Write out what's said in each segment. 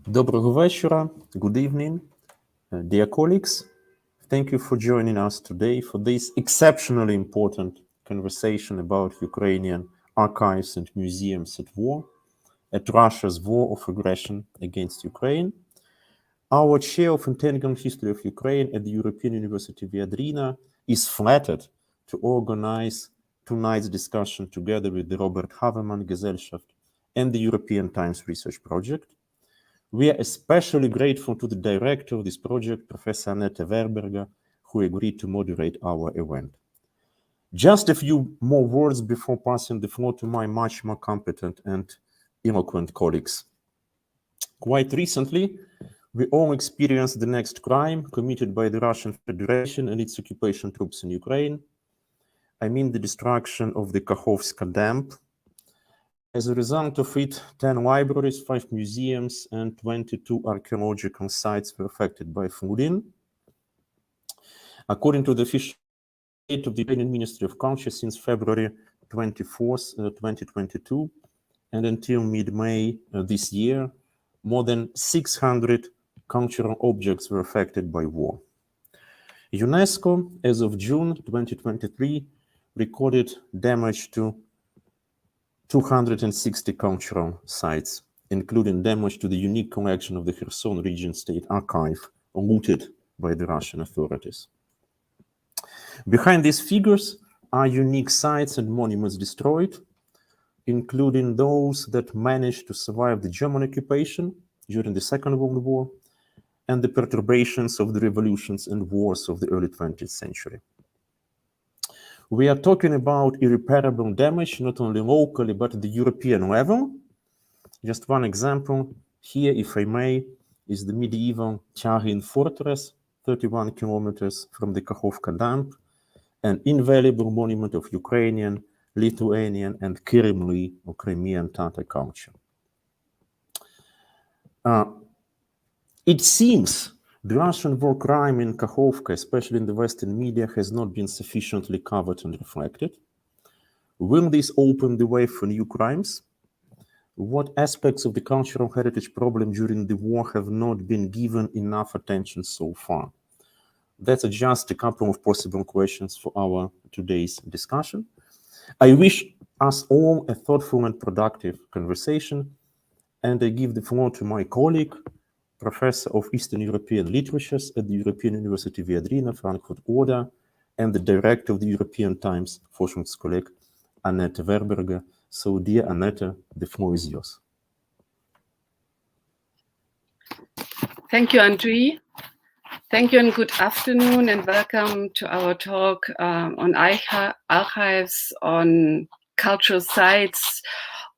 Доброго вечора, good evening, dear colleagues. Thank you for joining us today for this exceptionally important conversation about Ukrainian archives and museums at Russia's war of aggression against Ukraine. Our chair of Undergone History of Ukraine at the European University Viadrina is flattered to organize tonight's discussion together with the Robert Havemann Gesellschaft and the European Times Research Project. We are especially grateful to the director of this project, Professor Annette Werberger, who agreed to moderate our event. Just a few more words before passing the floor to my much more competent and eloquent colleagues. Quite recently, we all experienced the next crime committed by the Russian Federation and its occupation troops in Ukraine. I mean the destruction of the Kakhovska dam. As a result of it, 10 libraries, 5 museums, and 22 archaeological sites were affected by flooding. According to the official state of the Ukrainian Ministry of Culture, since February 24th, 2022, and until mid-May this year, more than 600 cultural objects were affected by war. UNESCO, as of June 2023, recorded damage to 260 cultural sites, including damage to the unique collection of the Kherson Region State Archive, looted by the Russian authorities. Behind these figures are unique sites and monuments destroyed, including those that managed to survive the German occupation during the Second World War and the perturbations of the revolutions and wars of the early 20th century. We are talking about irreparable damage, not only locally, but at the European level. Just one example here, if I may, is the medieval Tyarin fortress, 31 kilometers from the Kakhovka Dam, an invaluable monument of Ukrainian, Lithuanian, and Kyrgyz or Crimean Tatar culture. It seems the Russian war crime in Kakhovka, especially in the Western media, has not been sufficiently covered and reflected. Will this open the way for new crimes? What aspects of the cultural heritage problem during the war have not been given enough attention so far? That's just a couple of possible questions for our today's discussion. I wish us all a thoughtful and productive conversation, and I give the floor to my colleague, Professor of Eastern European Literatures at the European University Viadrina, Frankfurt Oder, and the Director of the European Times Forschungskolleg, Annette Werberger. So, dear Annette, the floor is yours. Thank you, Andrei. Thank you and good afternoon and welcome to our talk on archives, on cultural sites,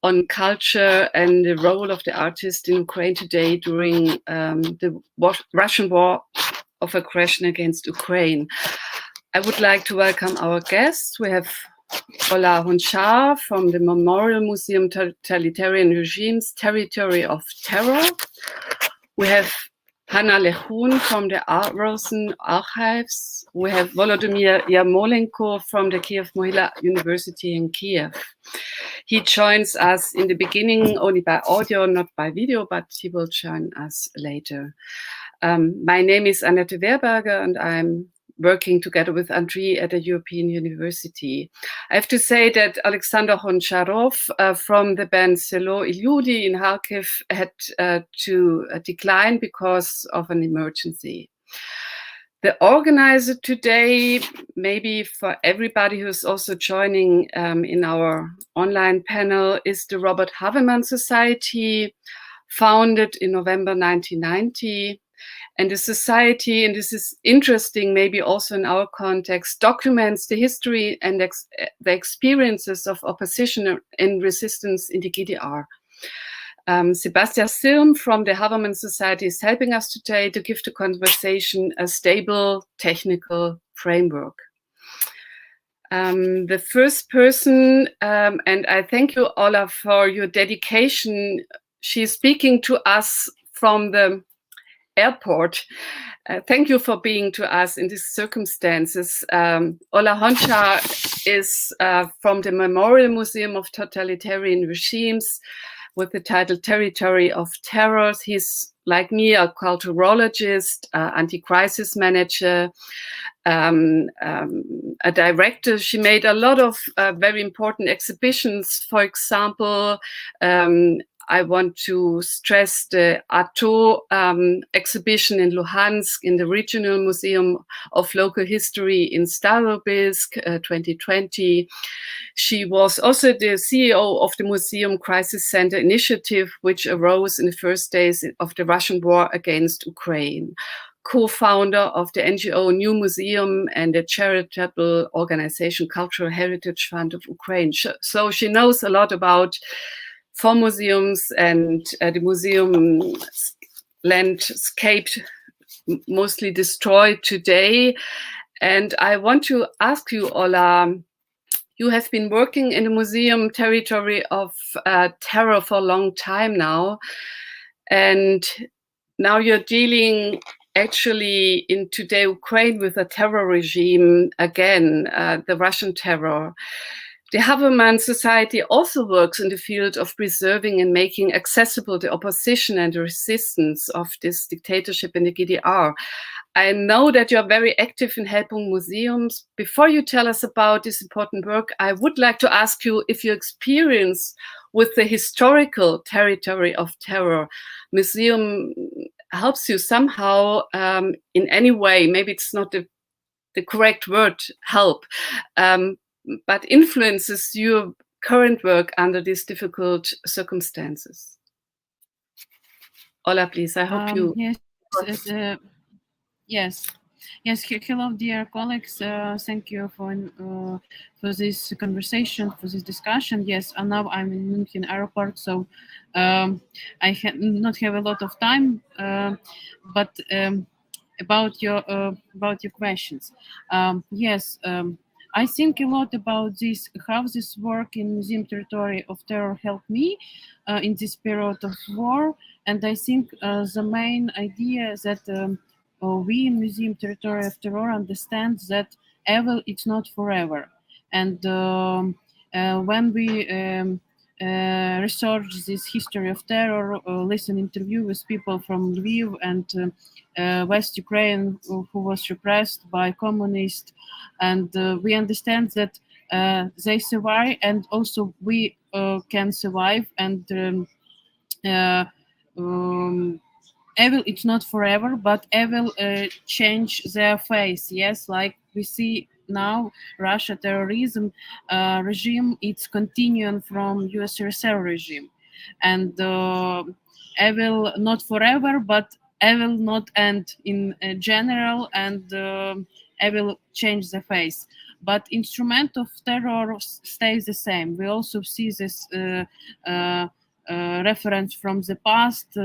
on culture and the role of the artist in Ukraine today during the Russian war of aggression against Ukraine. I would like to welcome our guests. We have Ola Honchar from the Memorial Museum Totalitarian Regimes, Territory of Terror. We have Hanna Lechun from the Rosen Archives. We have Volodymyr Yarmolenko from the Kiev Mohila University in Kiev. He joins us in the beginning only by audio, not by video, but he will join us later. My name is Annette Werberger and I'm working together with Andrei at a European university. I have to say that Alexander Honcharov from the band Selo Ilyudi in Kharkiv had to decline because of an emergency. The organizer today, maybe for everybody who's also joining in our online panel, is the Robert Havemann Society, founded in November 1990. And the society, and this is interesting maybe also in our context, documents the history and the experiences of opposition and resistance in the GDR. Sebastian Silm from the Havemann Society is helping us today to give the conversation a stable technical framework. The first person, and I thank you, Ola, for your dedication. She's speaking to us from the airport. Thank you for being to us in these circumstances. Ola Honchar is from the Memorial Museum of Totalitarian Regimes, with the title Territory of Terrors. He's, like me, a culturologist, anti-crisis manager, a director. She made a lot of very important exhibitions. For example, I want to stress the Ato exhibition in Luhansk in the Regional Museum of Local History in Starobilsk, 2020. She was also the CEO of the Museum Crisis Center Initiative, which arose in the first days of the Russian war against Ukraine. Co-founder of the NGO New Museum and the charitable organization Cultural Heritage Fund of Ukraine. So she knows a lot about foreign museums and the museum landscape mostly destroyed today. And I want to ask you, Ola, you have been working in the museum territory of terror for a long time now. And now you're dealing actually in today Ukraine with a terror regime again, the Russian terror. The Habermas Society also works in the field of preserving and making accessible the opposition and the resistance of this dictatorship in the GDR. I know that you're very active in helping museums. Before you tell us about this important work, I would like to ask you if your experience with the historical territory of terror museum helps you somehow in any way. Maybe it's not the correct word, help, but influences your current work under these difficult circumstances. Ola, please, I hope you... Yes. Hello, dear colleagues. Thank you for this conversation, for this discussion. Yes, and now I'm in München airport, so I not have a lot of time. But about your questions, yes, I think a lot about this. How this work in museum territory of terror helped me in this period of war, and I think the main idea is that. We in museum territory of terror understand that evil is not forever, and when we research this history of terror, listen interview with people from Lviv and West Ukraine who was repressed by communists, and we understand that they survive, and also we can survive, and evil it's not forever, but evil change their face. Yes, like we see now Russia terrorism regime, it's continuing from USSR regime, and evil not forever, but evil not end in general, and evil change the face, but instrument of terror stays the same. We also see this reference from the past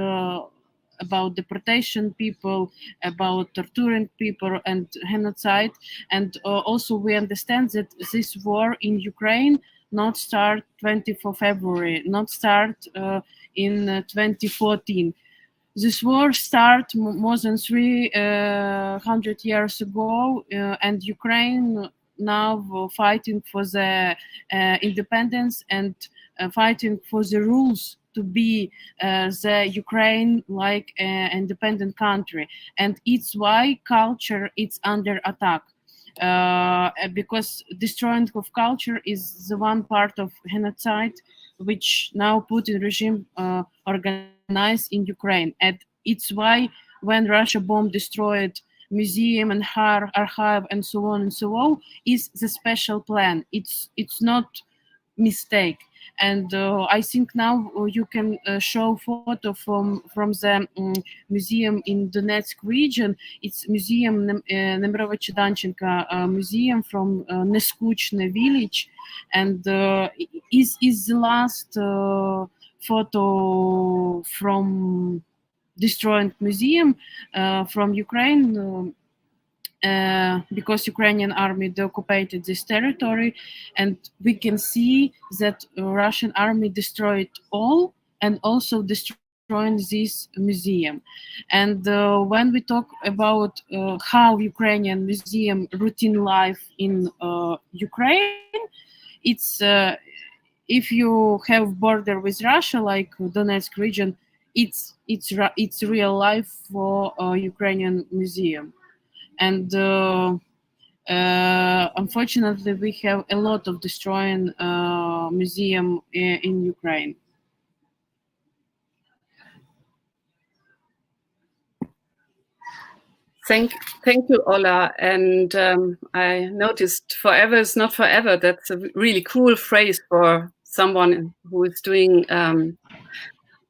about deportation people, about torturing people and genocide. And also we understand that this war in Ukraine not start 24 February, not start in 2014. This war started more than 300 years ago, and Ukraine now fighting for the independence and fighting for the rules to be the Ukraine like independent country, and it's why culture is under attack, because destroying of culture is the one part of genocide which now Putin regime organized in Ukraine, and it's why when Russia bomb destroyed museum and archive and so on, is the special plan. It's not mistake. And I think now you can show photo from the museum in Donetsk region. It's museum Nemirovic-Danchenko museum from Neskuchne village, and is the last photo from destroyed museum from Ukraine. Because Ukrainian army occupied this territory, and we can see that Russian army destroyed all and also destroying this museum. And when we talk about how Ukrainian museum routine life in Ukraine, it's if you have border with Russia, like Donetsk region, it's real life for Ukrainian museum. And unfortunately, we have a lot of destroying museum in Ukraine. Thank you, Ola. And I noticed forever is not forever. That's a really cool phrase for someone who is doing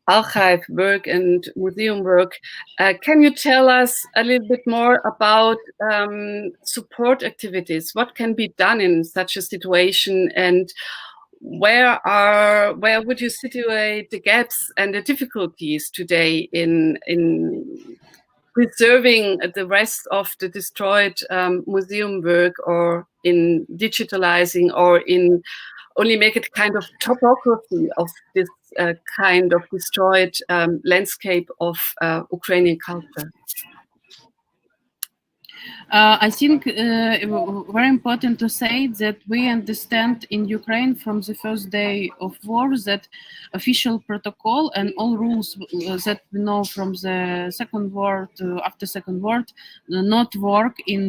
archive work and museum work. Can you tell us a little bit more about support activities? What can be done in such a situation, and where would you situate the gaps and the difficulties today in preserving the rest of the destroyed museum work, or in digitalizing, or in only make it kind of topography of this kind of destroyed landscape of Ukrainian culture? I think very important to say that we understand in Ukraine from the first day of war that official protocol and all rules that we know from the Second World after Second World not work in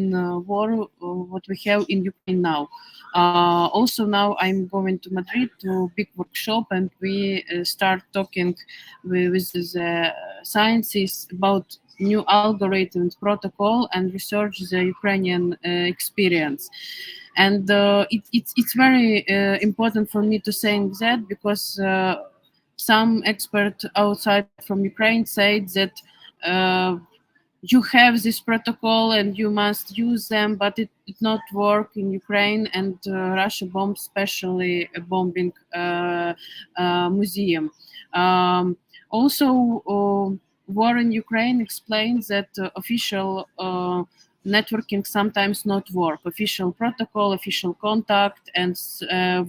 war what we have in Ukraine now. Also now I'm going to Madrid to big workshop, and we start talking with the scientists about new algorithms, protocol, and research the Ukrainian experience. And it's very important for me to say that, because some experts outside from Ukraine said that you have this protocol and you must use them, but it not work in Ukraine, and Russia bombed, especially bombing museum. Also, war in Ukraine explains that official networking sometimes not work. Official protocol, official contact, and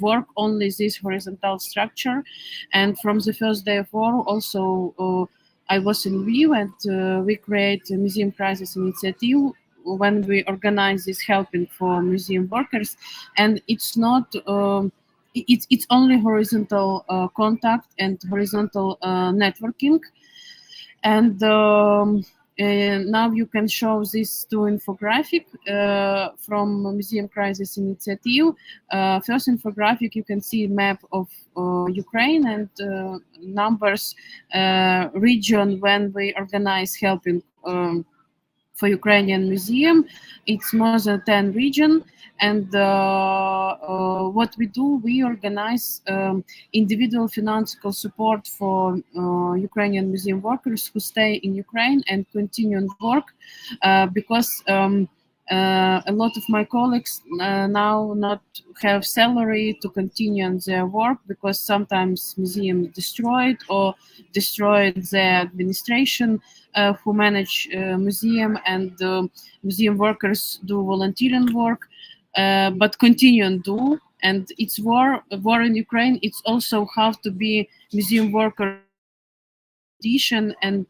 work only this horizontal structure. And from the first day of war, also I was in Lviv, and we create a museum crisis initiative when we organize this helping for museum workers. And it's not it's only horizontal contact and horizontal networking. And now you can show this to infographic from Museum Crisis Initiative. First infographic, you can see a map of Ukraine and numbers region when we organize helping for Ukrainian museum. It's more than 10 region. And what we do, we organize individual financial support for Ukrainian museum workers who stay in Ukraine and continue work, because a lot of my colleagues now not have salary to continue their work, because sometimes museum destroyed or destroyed their administration who manage museum, and museum workers do volunteering work, but continue and do. And it's war in Ukraine. It's also how to be museum worker and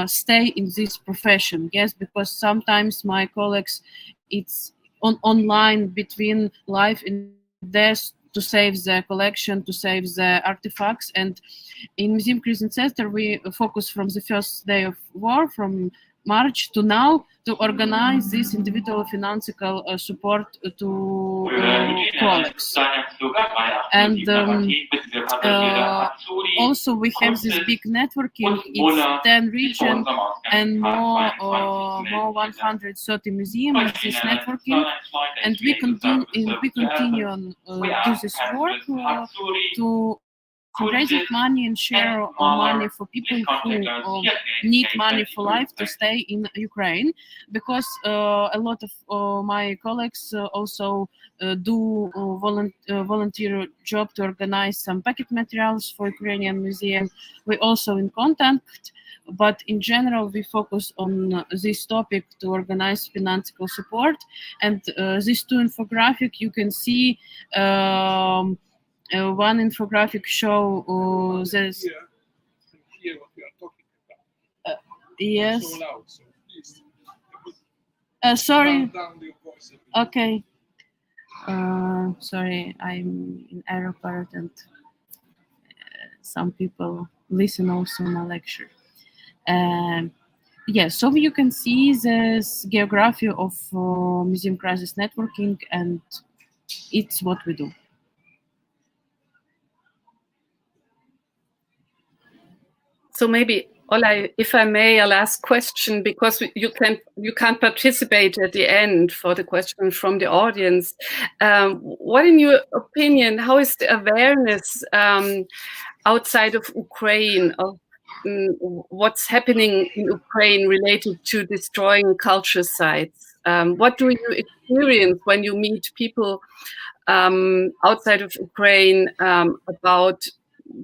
stay in this profession. Yes, because sometimes my colleagues, it's online between life and death to save the collection, to save the artifacts. And in Museum Crisis Center, we focus from the first day of war, from March to now, to organize this individual financial support to colleagues. And also we have this big networking. It's 10 regions and more 130 museums in this networking, and we continue on do this work to raise money and share money for people who need money for life to stay in Ukraine, because a lot of my colleagues also do volunteer job to organize some packet materials for Ukrainian museum. We're also in contact, but in general we focus on this topic to organize financial support. And these two infographic you can see. One infographic show this. Hear what we are talking about. Yes. So loud, so please. Sorry. Down your voice. Okay. Sorry, I'm in airport and some people listen also my lecture. Yes, so you can see this geography of museum crisis networking, and it's what we do. So maybe, Ola, if I may, a last question, because you can't participate at the end for the question from the audience. What, in your opinion, how is the awareness outside of Ukraine of what's happening in Ukraine related to destroying culture sites? What do you experience when you meet people outside of Ukraine about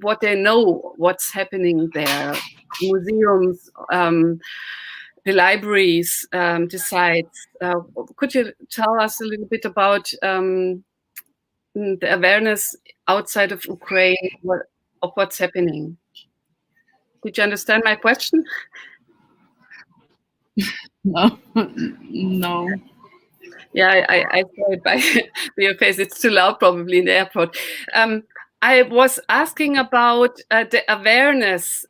what they know, what's happening there? Museums, the libraries, the sites. Could you tell us a little bit about the awareness outside of Ukraine of what's happening? Did you understand my question? No, no. Yeah, I saw it by your face. It's too loud, probably, in the airport. I was asking about the awareness.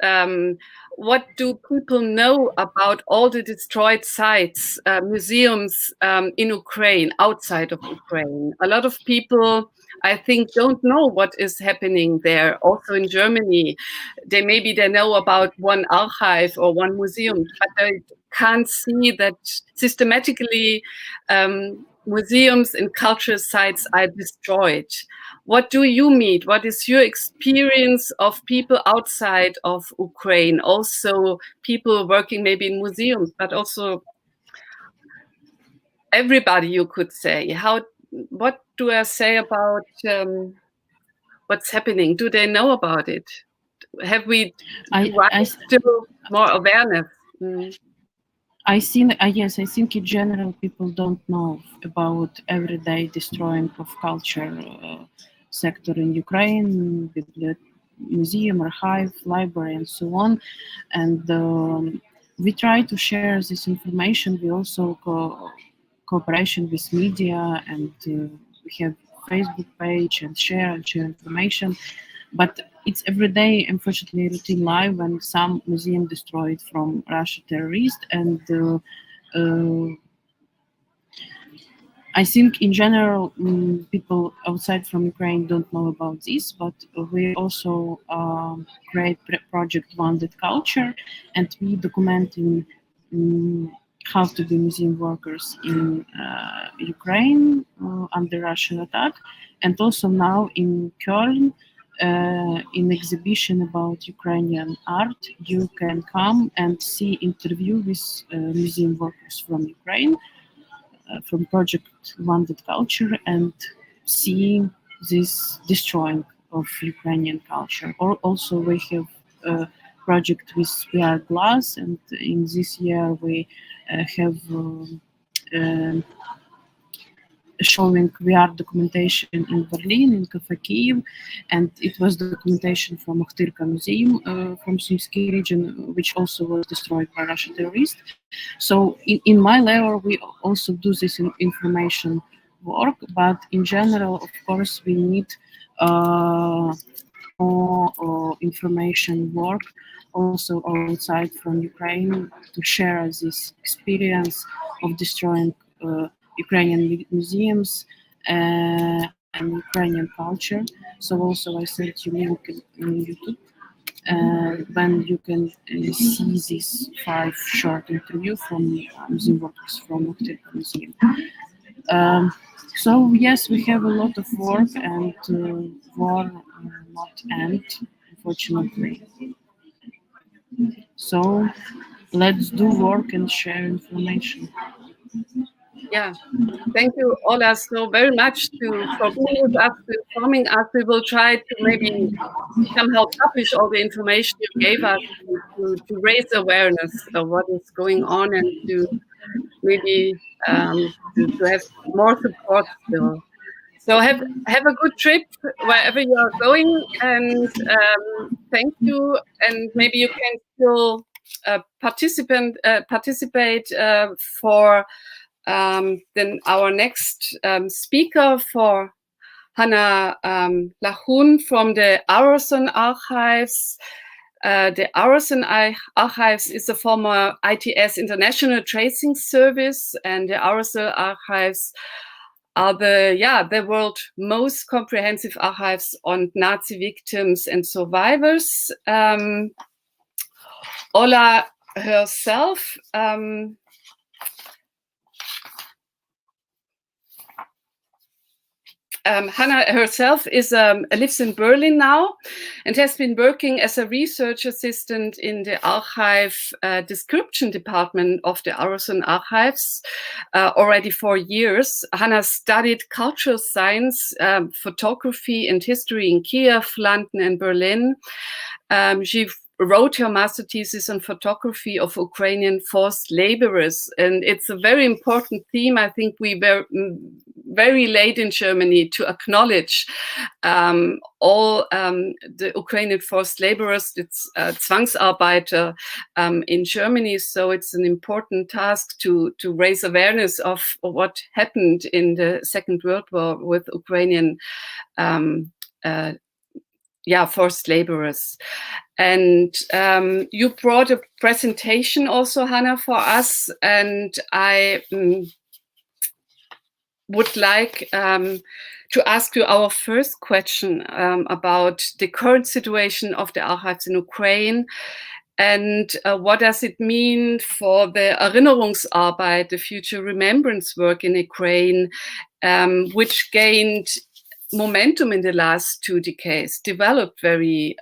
What do people know about all the destroyed sites, museums in Ukraine, outside of Ukraine? A lot of people, I think, don't know what is happening there. Also in Germany, maybe they know about one archive or one museum, but they can't see that systematically museums and cultural sites are destroyed. What do you meet? What is your experience of people outside of Ukraine? Also people working maybe in museums, but also everybody, you could say. What do I say about what's happening? Do they know about it? Have we still more awareness? Yes, I think in general people don't know about everyday destroying of culture sector in Ukraine, museum, archive, library, and so on. And we try to share this information. We also cooperation with media, and we have Facebook page and share information. But it's everyday, unfortunately, routine life when some museum destroyed from Russia terrorists. And I think in general, people outside from Ukraine don't know about this, but we also create project Wounded Culture, and we documenting how to be museum workers in Ukraine under Russian attack, and also now in Köln, in exhibition about Ukrainian art, you can come and see interview with museum workers from Ukraine, from project Wounded Culture, and seeing this destroying of Ukrainian culture. Or also we have a project with VR glass, and in this year we have showing VR documentation in Berlin, in Cafe Kiev, and it was documentation from Akhtirka Museum from Sumsky region, which also was destroyed by Russian terrorists. So in my level, we also do this information work, but in general, of course, we need more information work also outside from Ukraine to share this experience of destroying Ukrainian museums and Ukrainian culture. So also I sent you link in YouTube when you can see these 5 short interview from museum workers from Akhtirka Museum. So yes, we have a lot of work, and war not end, unfortunately. So let's do work and share information. Yeah, thank you, Ola, so very much for being with us, for informing us. We will try to maybe somehow publish all the information you gave us to raise awareness of what is going on, and to maybe to have more support still. So have a good trip wherever you are going, and thank you. And maybe you can still participate for then our next speaker for Hannah Lachun from the Arson Archives. The Arson Archives is a former ITS International Tracing Service, and the Arson Archives are the world's most comprehensive archives on Nazi victims and survivors. Ola herself Hannah herself lives in Berlin now and has been working as a research assistant in the archive description department of the Arson Archives already for years. Hannah studied cultural science, photography and history in Kiev, London and Berlin. She wrote her master thesis on photography of Ukrainian forced laborers. And it's a very important theme. I think we were very late in Germany to acknowledge all the Ukrainian forced laborers, it's Zwangsarbeiter in Germany. So it's an important task to raise awareness of what happened in the Second World War with Ukrainian forced laborers. And you brought a presentation also, Hannah, for us, and I would like to ask you our first question about the current situation of the archives in Ukraine, and what does it mean for the Erinnerungsarbeit, the future remembrance work in Ukraine, which gained momentum in the last 2 decades, developed very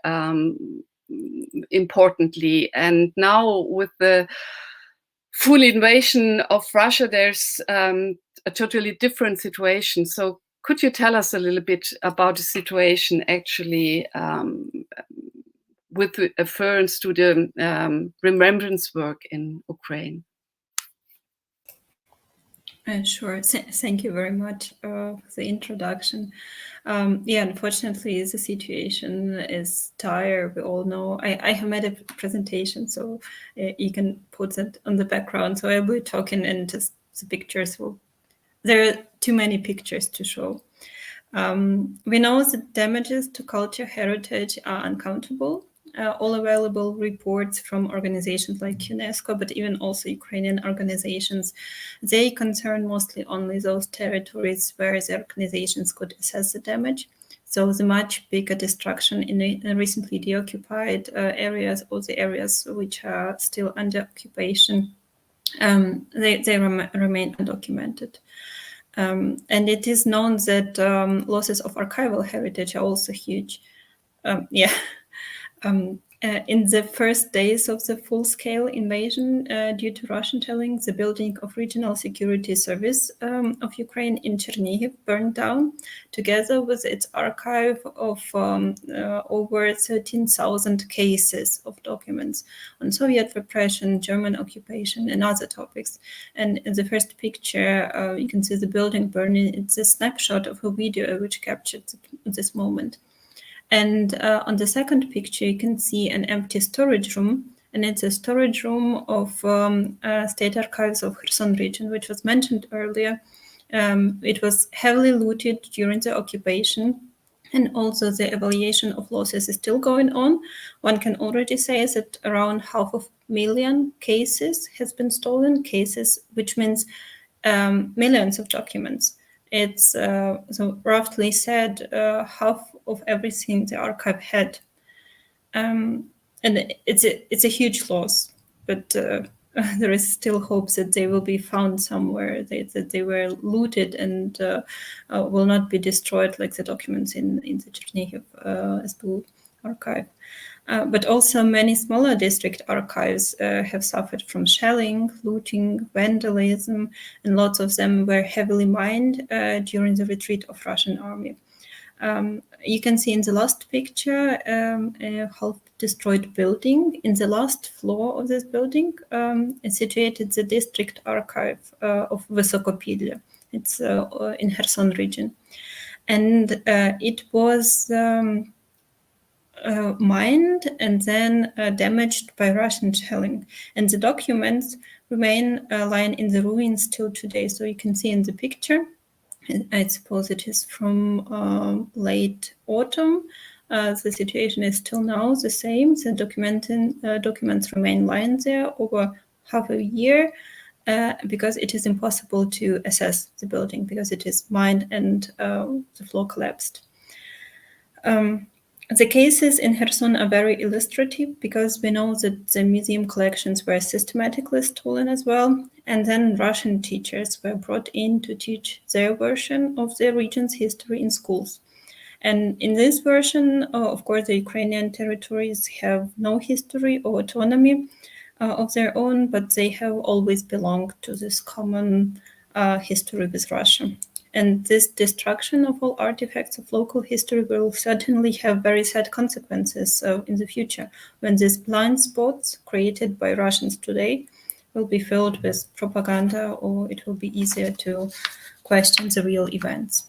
importantly, and now with the full invasion of Russia, there's a totally different situation. So could you tell us a little bit about the situation actually with reference to the remembrance work in Ukraine? Sure. Thank you very much for the introduction. Unfortunately, the situation is dire. We all know. I have made a presentation, so you can put that on the background. So I'll be talking and just the pictures. There are too many pictures to show. We know that damages to culture heritage are uncountable. All available reports from organizations like UNESCO, but even also Ukrainian organizations, they concern mostly only those territories where the organizations could assess the damage. So the much bigger destruction in the recently deoccupied areas, or the areas which are still under occupation, they remain undocumented. And it is known that losses of archival heritage are also huge. In the first days of the full-scale invasion, due to Russian telling, the building of Regional Security Service of Ukraine in Chernihiv burned down, together with its archive of over 13,000 cases of documents on Soviet repression, German occupation, and other topics. And in the first picture, you can see the building burning. It's a snapshot of a video which captured this moment. And on the second picture, you can see an empty storage room, and it's a storage room of State Archives of Kherson region, which was mentioned earlier. It was heavily looted during the occupation, and also the evaluation of losses is still going on. One can already say that around 500,000 cases has been stolen, cases, which means millions of documents. It's so roughly said half of everything the archive had, and it's a huge loss. But there is still hope that they will be found somewhere, that they were looted and will not be destroyed like the documents in the Chernihiv SBU archive. But also many smaller district archives have suffered from shelling, looting, vandalism, and lots of them were heavily mined during the retreat of Russian army. You can see in the last picture a half-destroyed building. In the last floor of this building is situated the district archive of Vysokopilye. It's in Kherson region. And it was mined and then damaged by Russian shelling. And the documents remain lying in the ruins till today. So you can see in the picture, I suppose it is from late autumn. The situation is still now the same. The documents remain lying there over half a year because it is impossible to assess the building because it is mined and the floor collapsed. The cases in Kherson are very illustrative because we know that the museum collections were systematically stolen as well, and then Russian teachers were brought in to teach their version of the region's history in schools. And in this version, of course, the Ukrainian territories have no history or autonomy of their own, but they have always belonged to this common history with Russia. And this destruction of all artifacts of local history will certainly have very sad consequences in the future, when these blind spots created by Russians today will be filled with propaganda, or it will be easier to question the real events.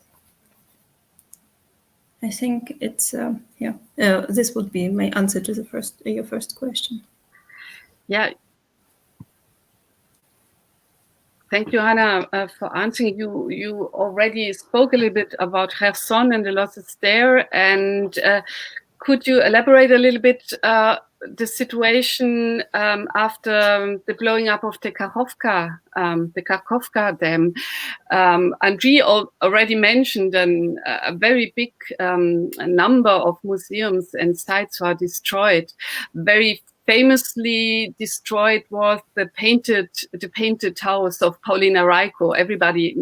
I think it's, this would be my answer to your first question. Yeah. Thank you, Hannah, for answering. You already spoke a little bit about Kherson and the losses there. And could you elaborate a little bit the situation after the blowing up of the Kakhovka Dam? Andrei already mentioned a very big number of museums and sites are destroyed. Very famously destroyed was the painted house of Paulina Raiko. Everybody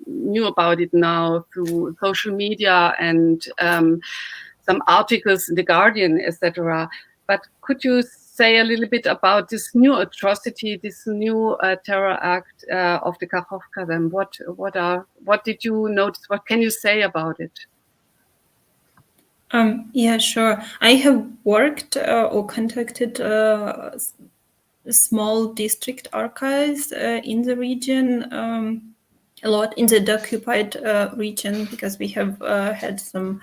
knew about it now through social media and some articles in The Guardian, etc. But could you say a little bit about this new atrocity, this new terror act of the Kakhovka Dam? What did you notice? What can you say about it? Yeah, sure. I have worked or contacted small district archives in the region, a lot in the occupied region, because we have had some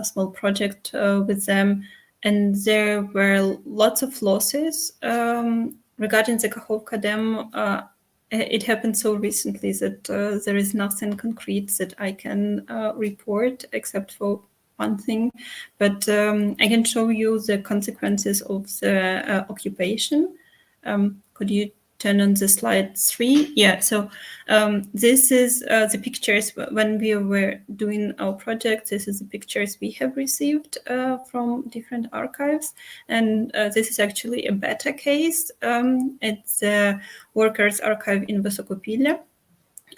small project with them, and there were lots of losses. Regarding the Kakhovka Dam, it happened so recently that there is nothing concrete that I can report except for one thing, but I can show you the consequences of the occupation. Could you turn on the slide 3? Yeah, so this is the pictures when we were doing our project. This is the pictures we have received from different archives. And this is actually a beta case. It's a workers' archive in Vysokopilya.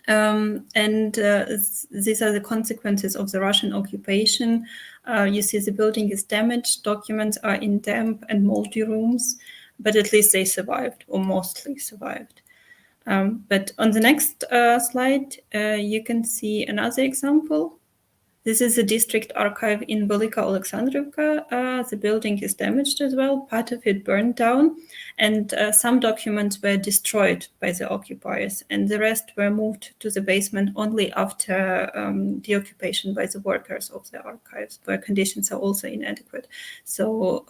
These are the consequences of the Russian occupation. You see the building is damaged, documents are in damp and moldy rooms, but at least they survived, or mostly survived. But on the next slide, you can see another example. This is the district archive in Velika Alexandrivka. The building is damaged as well. Part of it burned down, and some documents were destroyed by the occupiers, and the rest were moved to the basement only after the occupation by the workers of the archives, where conditions are also inadequate. So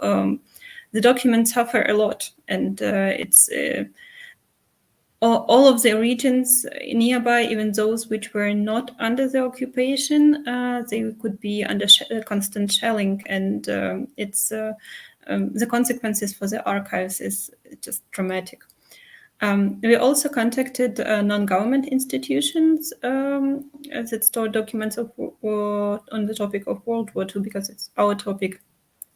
the documents suffer a lot, and it's all of the regions nearby, even those which were not under the occupation, they could be under constant shelling, and it's the consequences for the archives is just dramatic. We also contacted non-government institutions that store documents on the topic of World War II, because it's our topic.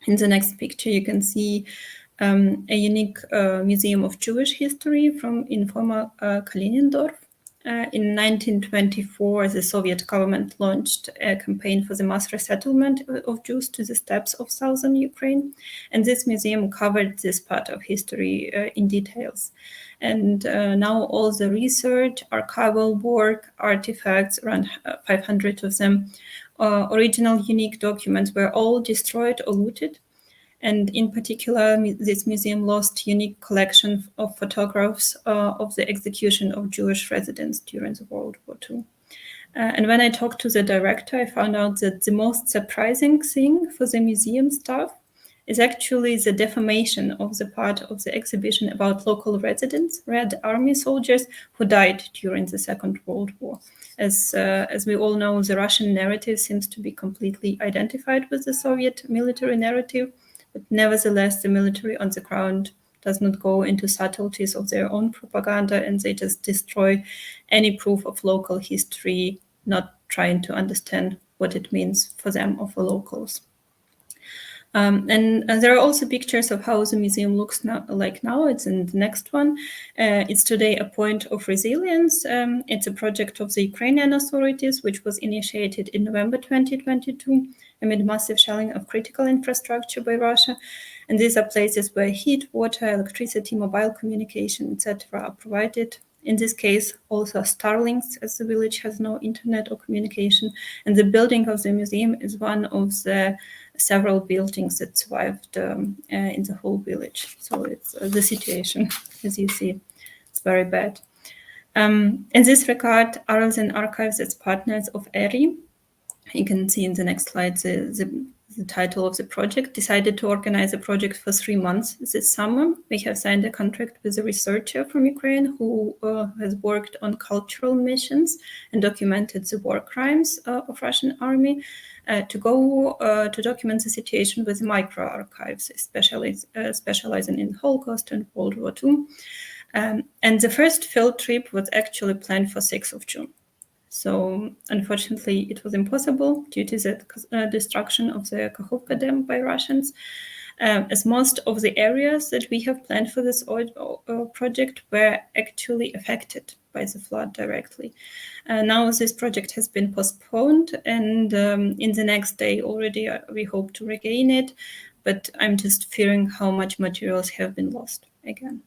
In the next picture, you can see a unique museum of Jewish history in former Kalinindorf. In 1924, the Soviet government launched a campaign for the mass resettlement of Jews to the steppes of southern Ukraine. And this museum covered this part of history in details. And now all the research, archival work, artifacts, around 500 of them, original unique documents were all destroyed or looted. And in particular, this museum lost unique collection of photographs of the execution of Jewish residents during the World War II. And when I talked to the director, I found out that the most surprising thing for the museum staff is actually the defamation of the part of the exhibition about local residents, Red Army soldiers who died during the Second World War. As we all know, the Russian narrative seems to be completely identified with the Soviet military narrative, but nevertheless, the military on the ground does not go into subtleties of their own propaganda, and they just destroy any proof of local history, not trying to understand what it means for them or for locals. And there are also pictures of how the museum looks now. It's in the next one. It's today a point of resilience. It's a project of the Ukrainian authorities, which was initiated in November 2022 amid massive shelling of critical infrastructure by Russia. And these are places where heat, water, electricity, mobile communication, etc. are provided. In this case, also Starlinks, as the village has no internet or communication. And the building of the museum is one of the several buildings that survived in the whole village. So it's the situation, as you see, it's very bad. In this regard, Arlsen Archives, as partners of ERI, you can see in the next slide the title of the project, decided to organize a project for 3 months this summer. We have signed a contract with a researcher from Ukraine who has worked on cultural missions and documented the war crimes of Russian army to go to document the situation with micro-archives, specializing in Holocaust and World War II. And the first field trip was actually planned for 6th of June. So unfortunately, it was impossible due to the destruction of the Kakhovka Dam by Russians, as most of the areas that we have planned for this project were actually affected by the flood directly. Now this project has been postponed, and in the next day already we hope to regain it, but I'm just fearing how much materials have been lost again.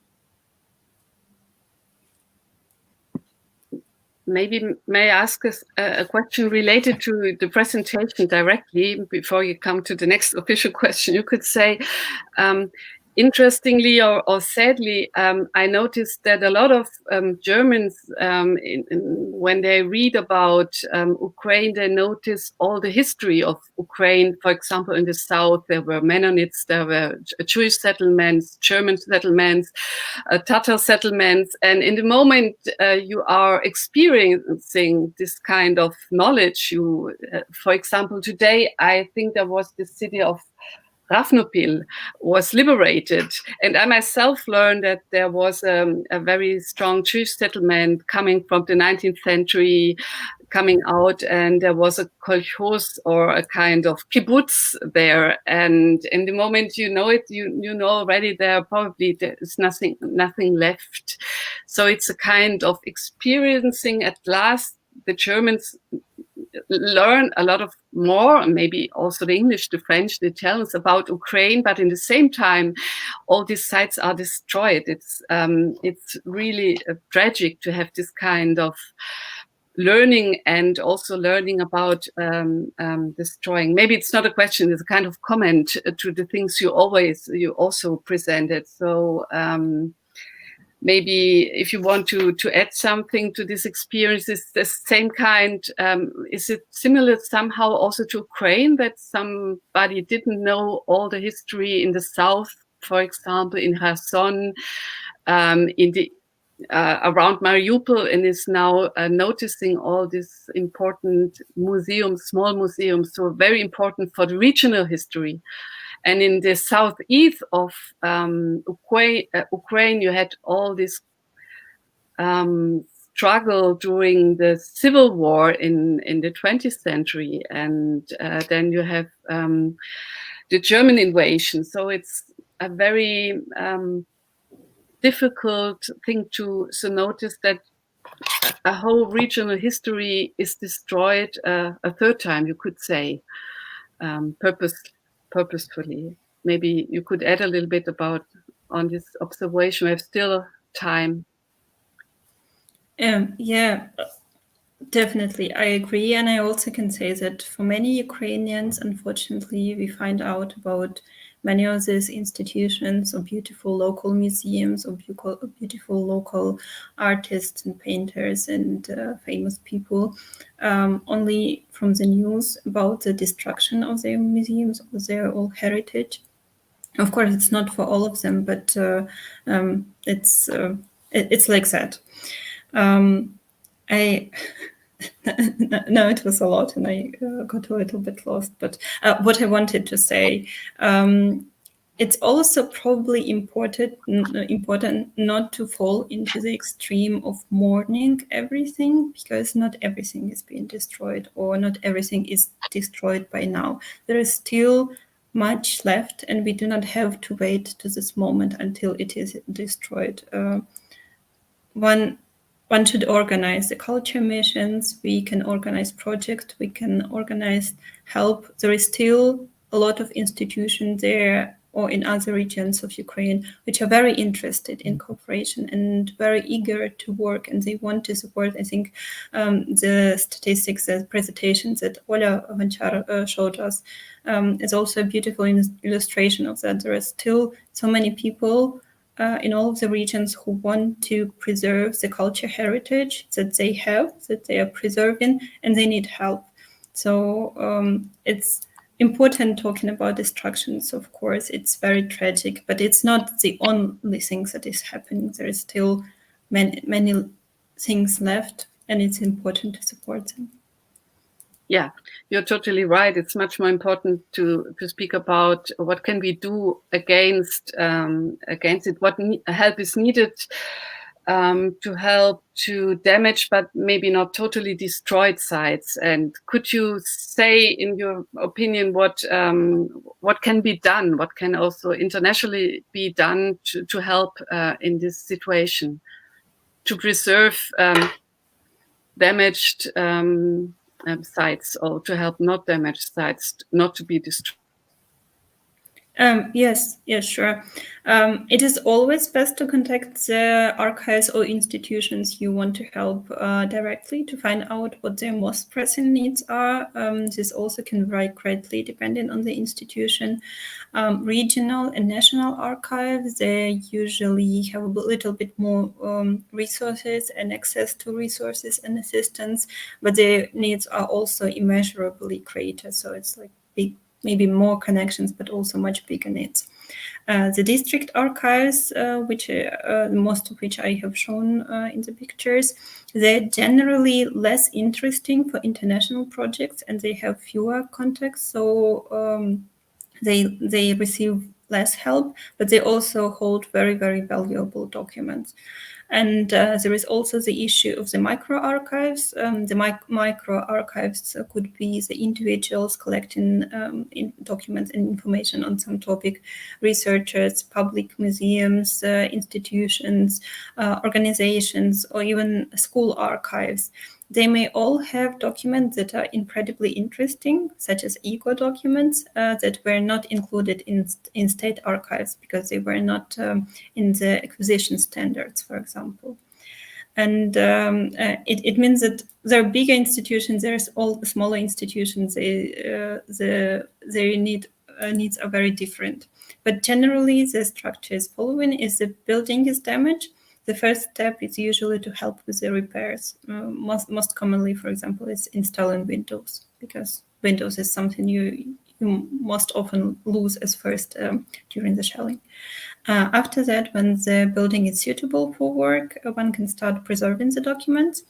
Maybe may I ask a question related to the presentation directly before you come to the next official question? You could say, interestingly or sadly, I noticed that a lot of Germans, when they read about Ukraine, they notice all the history of Ukraine. For example, in the south, there were Mennonites, there were Jewish settlements, German settlements, Tatar settlements. And in the moment you are experiencing this kind of knowledge, for example, today, I think there was the city of Ravnopil was liberated. And I myself learned that there was a very strong Jewish settlement coming from the 19th century, coming out, and there was a kolkhoz or a kind of kibbutz there. And in the moment you know it, you know already there is nothing left. So it's a kind of experiencing at last the Germans learn a lot of more, maybe also the English, the French, the Italians about Ukraine, but in the same time, all these sites are destroyed. It's really tragic to have this kind of learning and also learning about destroying. Maybe it's not a question, it's a kind of comment to the things you also presented. So maybe if you want to add something to this experience, is the same kind, is it similar somehow also to Ukraine, that somebody didn't know all the history in the south, for example, in Kherson, in the around Mariupol, and is now noticing all these important museums, small museums, so very important for the regional history. And in the southeast of Ukraine, you had all this struggle during the civil war in the 20th century. And then you have the German invasion. So it's a very difficult thing to notice that a whole regional history is destroyed a third time, you could say, purposefully. Maybe you could add a little bit on this observation. We have still time. Yeah, definitely, I agree. And I also can say that for many Ukrainians, unfortunately, we find out about many of these institutions or beautiful local museums or beautiful local artists and painters and famous people only from the news about the destruction of their museums or their old heritage. Of course, it's not for all of them, but it's like that. No, it was a lot, and I got a little bit lost. But what I wanted to say, it's also probably important not to fall into the extreme of mourning everything, because not everything is being destroyed, or not everything is destroyed by now. There is still much left, and we do not have to wait to this moment until it is destroyed. One should organize the culture missions, we can organize projects, we can organize help. There is still a lot of institutions there or in other regions of Ukraine which are very interested in cooperation and very eager to work, and they want to support. I think the statistics, the presentations that Ola Vanchar showed us is also a beautiful illustration of that. There are still so many people in all of the regions who want to preserve the culture heritage that they have, that they are preserving, and they need help. So it's important talking about destructions. Of course, it's very tragic, but it's not the only thing that is happening. There is still many things left, and it's important to support them. Yeah, you're totally right. It's much more important to speak about what can we do against it. What help is needed to help to damage, but maybe not totally destroyed sites. And could you say, in your opinion, what can be done? What can also internationally be done to help in this situation, to preserve damaged sites, or to help not damaged sites not to be destroyed? Yes, sure. It is always best to contact the archives or institutions you want to help directly to find out what their most pressing needs are. This also can vary greatly depending on the institution. Regional and national archives, they usually have a little bit more resources and access to resources and assistance, but their needs are also immeasurably greater. So it's like maybe more connections, but also much bigger needs. The district archives, which most of which I have shown in the pictures, they're generally less interesting for international projects, and they have fewer contacts. So they receive less help, but they also hold very, very valuable documents. And there is also the issue of the micro-archives. The micro-archives could be the individuals collecting documents and information on some topic, researchers, public museums, institutions, organizations, or even school archives. They may all have documents that are incredibly interesting, such as eco documents that were not included in state archives because they were not in the acquisition standards, for example. And it means that there are bigger institutions, there's all smaller institutions, their needs are very different. But generally, the structure is following: if the building is damaged, the first step is usually to help with the repairs. Most commonly, for example, is installing windows, because windows is something you most often lose as first during the shelling. After that, when the building is suitable for work, one can start preserving the documents.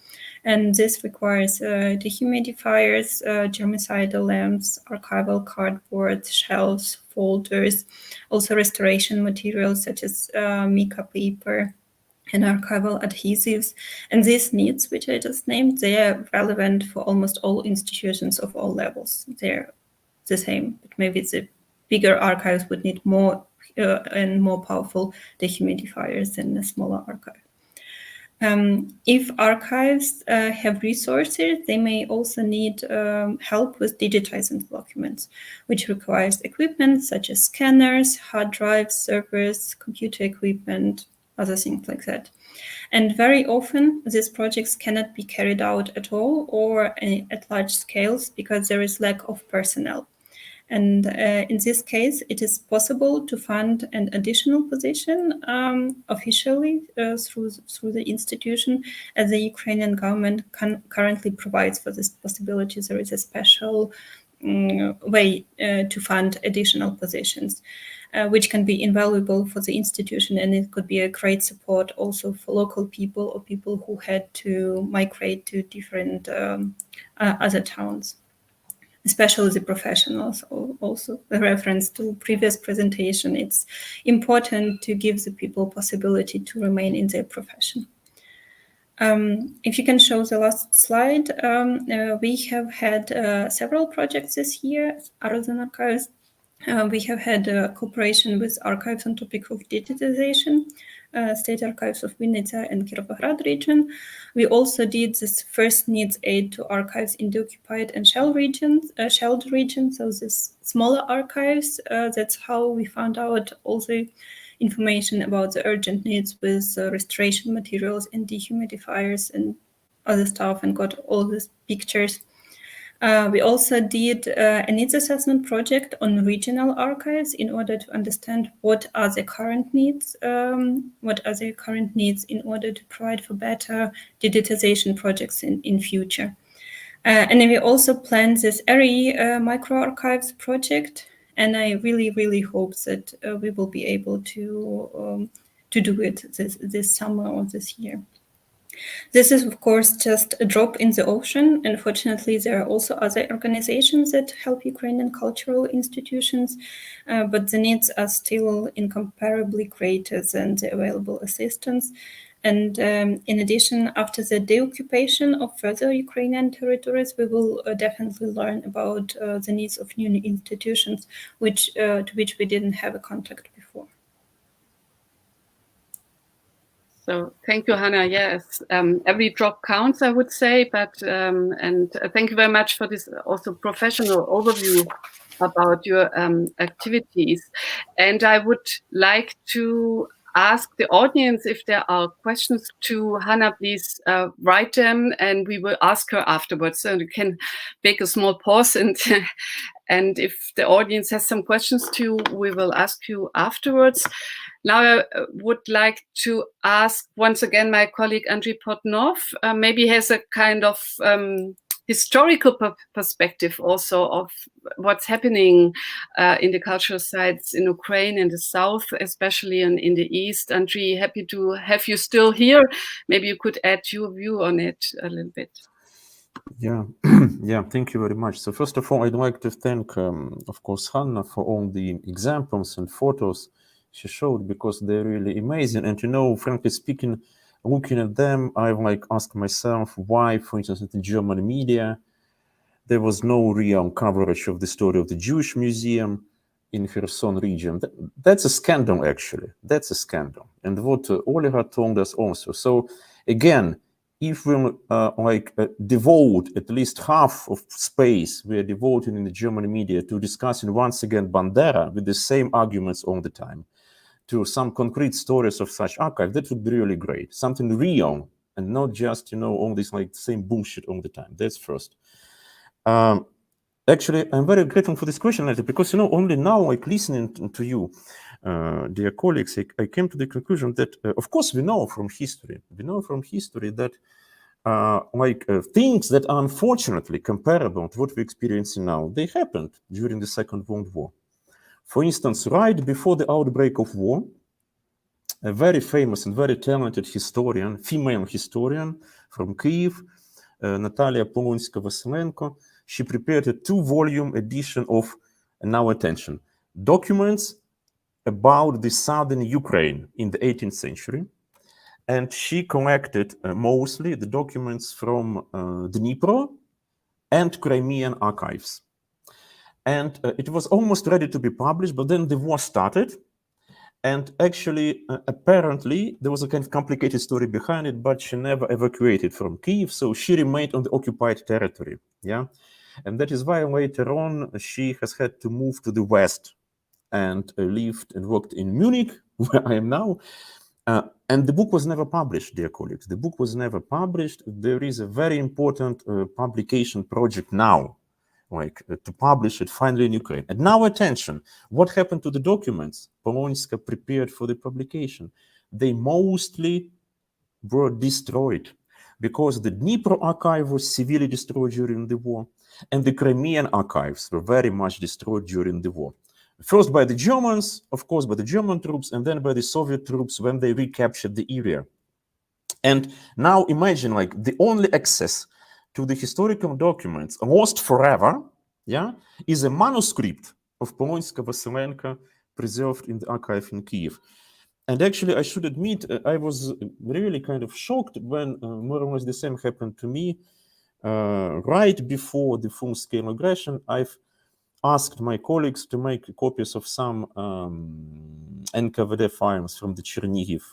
And this requires dehumidifiers, germicidal lamps, archival cardboard, shelves, folders, also restoration materials such as mica paper and archival adhesives. And these needs, which I just named, they are relevant for almost all institutions of all levels. They're the same, but maybe the bigger archives would need more and more powerful dehumidifiers than a smaller archive. If archives have resources, they may also need help with digitizing documents, which requires equipment such as scanners, hard drives, servers, computer equipment, other things like that. And very often, these projects cannot be carried out at all or at large scales because there is lack of personnel. And in this case, it is possible to fund an additional position officially through the institution, as the Ukrainian government currently provides for this possibility. There is a special way to fund additional positions. which can be invaluable for the institution, and it could be a great support also for local people or people who had to migrate to different other towns, especially the professionals. Also, the reference to previous presentation, it's important to give the people possibility to remain in their profession. If you can show the last slide, we have had several projects this year other than archives. We have had cooperation with archives on topic of digitization, state archives of Vinnytsia and Kirovohrad region. We also did this first needs aid to archives in the occupied and shelled regions, so this smaller archives. That's how we found out all the information about the urgent needs with restoration materials and dehumidifiers and other stuff, and got all these pictures. We also did a needs assessment project on regional archives in order to understand what are the current needs, in order to provide for better digitization projects in future. And then we also planned this ERI microarchives project, and I really hope that we will be able to do it this summer or this year. This is, of course, just a drop in the ocean. Unfortunately, there are also other organizations that help Ukrainian cultural institutions, but the needs are still incomparably greater than the available assistance. And in addition, after the deoccupation of further Ukrainian territories, we will definitely learn about the needs of new institutions, to which we didn't have a contact before. So thank you, Hannah. Yes, every drop counts, I would say, but and thank you very much for this also professional overview about your activities. And I would like to ask the audience if there are questions to Hannah, please write them, and we will ask her afterwards. So you can make a small pause, and and if the audience has some questions too, we will ask you afterwards. Now I would like to ask once again my colleague Andriy Portnov, maybe has a kind of historical perspective also of what's happening in the cultural sites in Ukraine, in the south, especially in the east. Andriy, happy to have you still here. Maybe you could add your view on it a little bit. Yeah, yeah, thank you very much. So first of all, I'd like to thank, of course, Hannah for all the examples and photos she showed, because they're really amazing. And, you know, frankly speaking, looking at them, I've asked myself why, for instance, in the German media, there was no real coverage of the story of the Jewish museum in Kherson region. That's a scandal, actually. That's a scandal. And what Oliver told us also. So again, if we devote at least half of space we are devoting in the German media to discussing once again Bandera with the same arguments all the time, to some concrete stories of such archive, that would be really great. Something real and not just, you know, all this same bullshit all the time. That's first. Actually, I'm very grateful for this question, because, you know, only now, listening to you, dear colleagues, I came to the conclusion that, of course, we know from history that things that are unfortunately comparable to what we're experiencing now, they happened during the Second World War. For instance, right before the outbreak of war, a very famous and very talented historian, female historian from Kyiv, Natalia Polonska-Vasylenko, she prepared a 2-volume edition of, now attention, documents about the southern Ukraine in the 18th century. And she collected mostly the documents from Dnipro and Crimean archives. And it was almost ready to be published, but then the war started. And actually, apparently, there was a kind of complicated story behind it, but she never evacuated from Kyiv, so she remained on the occupied territory. Yeah, and that is why later on she has had to move to the west and lived and worked in Munich, where I am now. And the book was never published, dear colleagues. The book was never published. There is a very important publication project now, to publish it finally in Ukraine. And now attention, what happened to the documents Polonska prepared for the publication? They mostly were destroyed because the Dnipro archive was severely destroyed during the war, and the Crimean archives were very much destroyed during the war. First by the Germans, of course, by the German troops, and then by the Soviet troops when they recaptured the area. And now imagine, like, the only access to the historical documents lost forever, yeah, is a manuscript of Polonska Vasilenko preserved in the archive in Kiev. And actually, I should admit, I was really kind of shocked when more or less the same happened to me. Right before the full-scale aggression, I've asked my colleagues to make copies of some NKVD files from the Chernihiv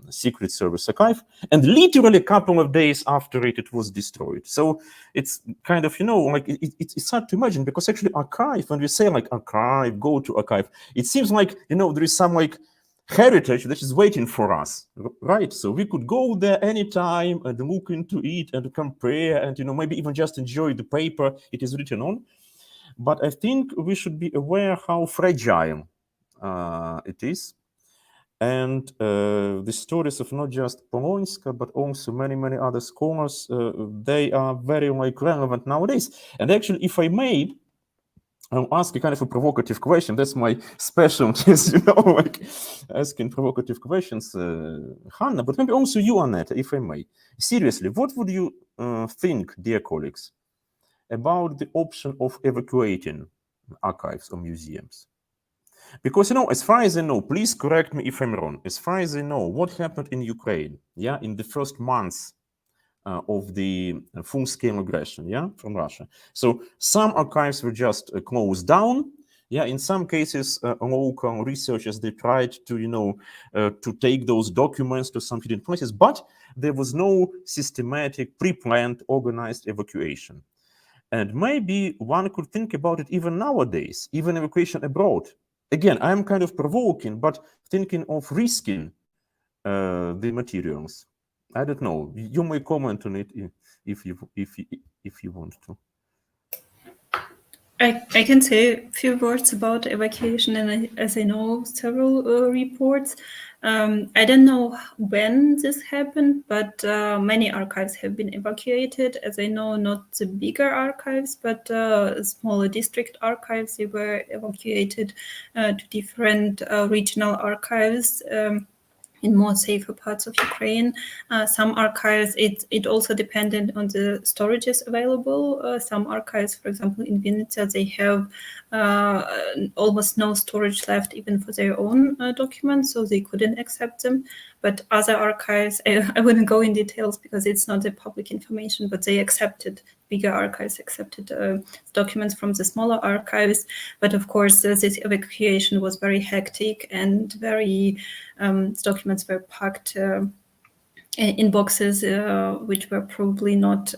Secret Service archive, and literally a couple of days after it was destroyed. So it's kind of, like, it's hard to imagine, because actually archive, when we say like archive, go to archive, it seems like, there is some like heritage that is waiting for us, right? So we could go there anytime and look into it and compare and, maybe even just enjoy the paper it is written on. But I think we should be aware how fragile it is. And the stories of not just Polonska, but also many, many other scholars, they are very relevant nowadays. And actually, if I may, I'll ask a kind of a provocative question. That's my specialty, like asking provocative questions, Hanna, but maybe also you, Annette, if I may. Seriously, what would you think, dear colleagues, about the option of evacuating archives or museums? Because, as far as I know, please correct me if I'm wrong, as far as I know, what happened in Ukraine, in the first months of the full-scale aggression, from Russia. So some archives were just closed down. In some cases, local researchers, they tried to, to take those documents to some hidden places, but there was no systematic, pre-planned, organized evacuation. And maybe one could think about it even nowadays, even evacuation abroad. Again, I'm kind of provoking, but thinking of risking the materials. I don't know. You may comment on it if you want to. I can say a few words about evacuation, and as I know several reports. I don't know when this happened, but many archives have been evacuated. As I know, not the bigger archives, but smaller district archives, they were evacuated to different regional archives. In more safer parts of Ukraine. Some archives, it also depended on the storages available. Some archives, for example, in Vinnytsia, they have almost no storage left even for their own documents, so they couldn't accept them. But other archives, I wouldn't go in details because it's not the public information, but they accepted, bigger archives accepted documents from the smaller archives. But of course, this evacuation was very hectic and very, documents were packed in boxes, which were probably not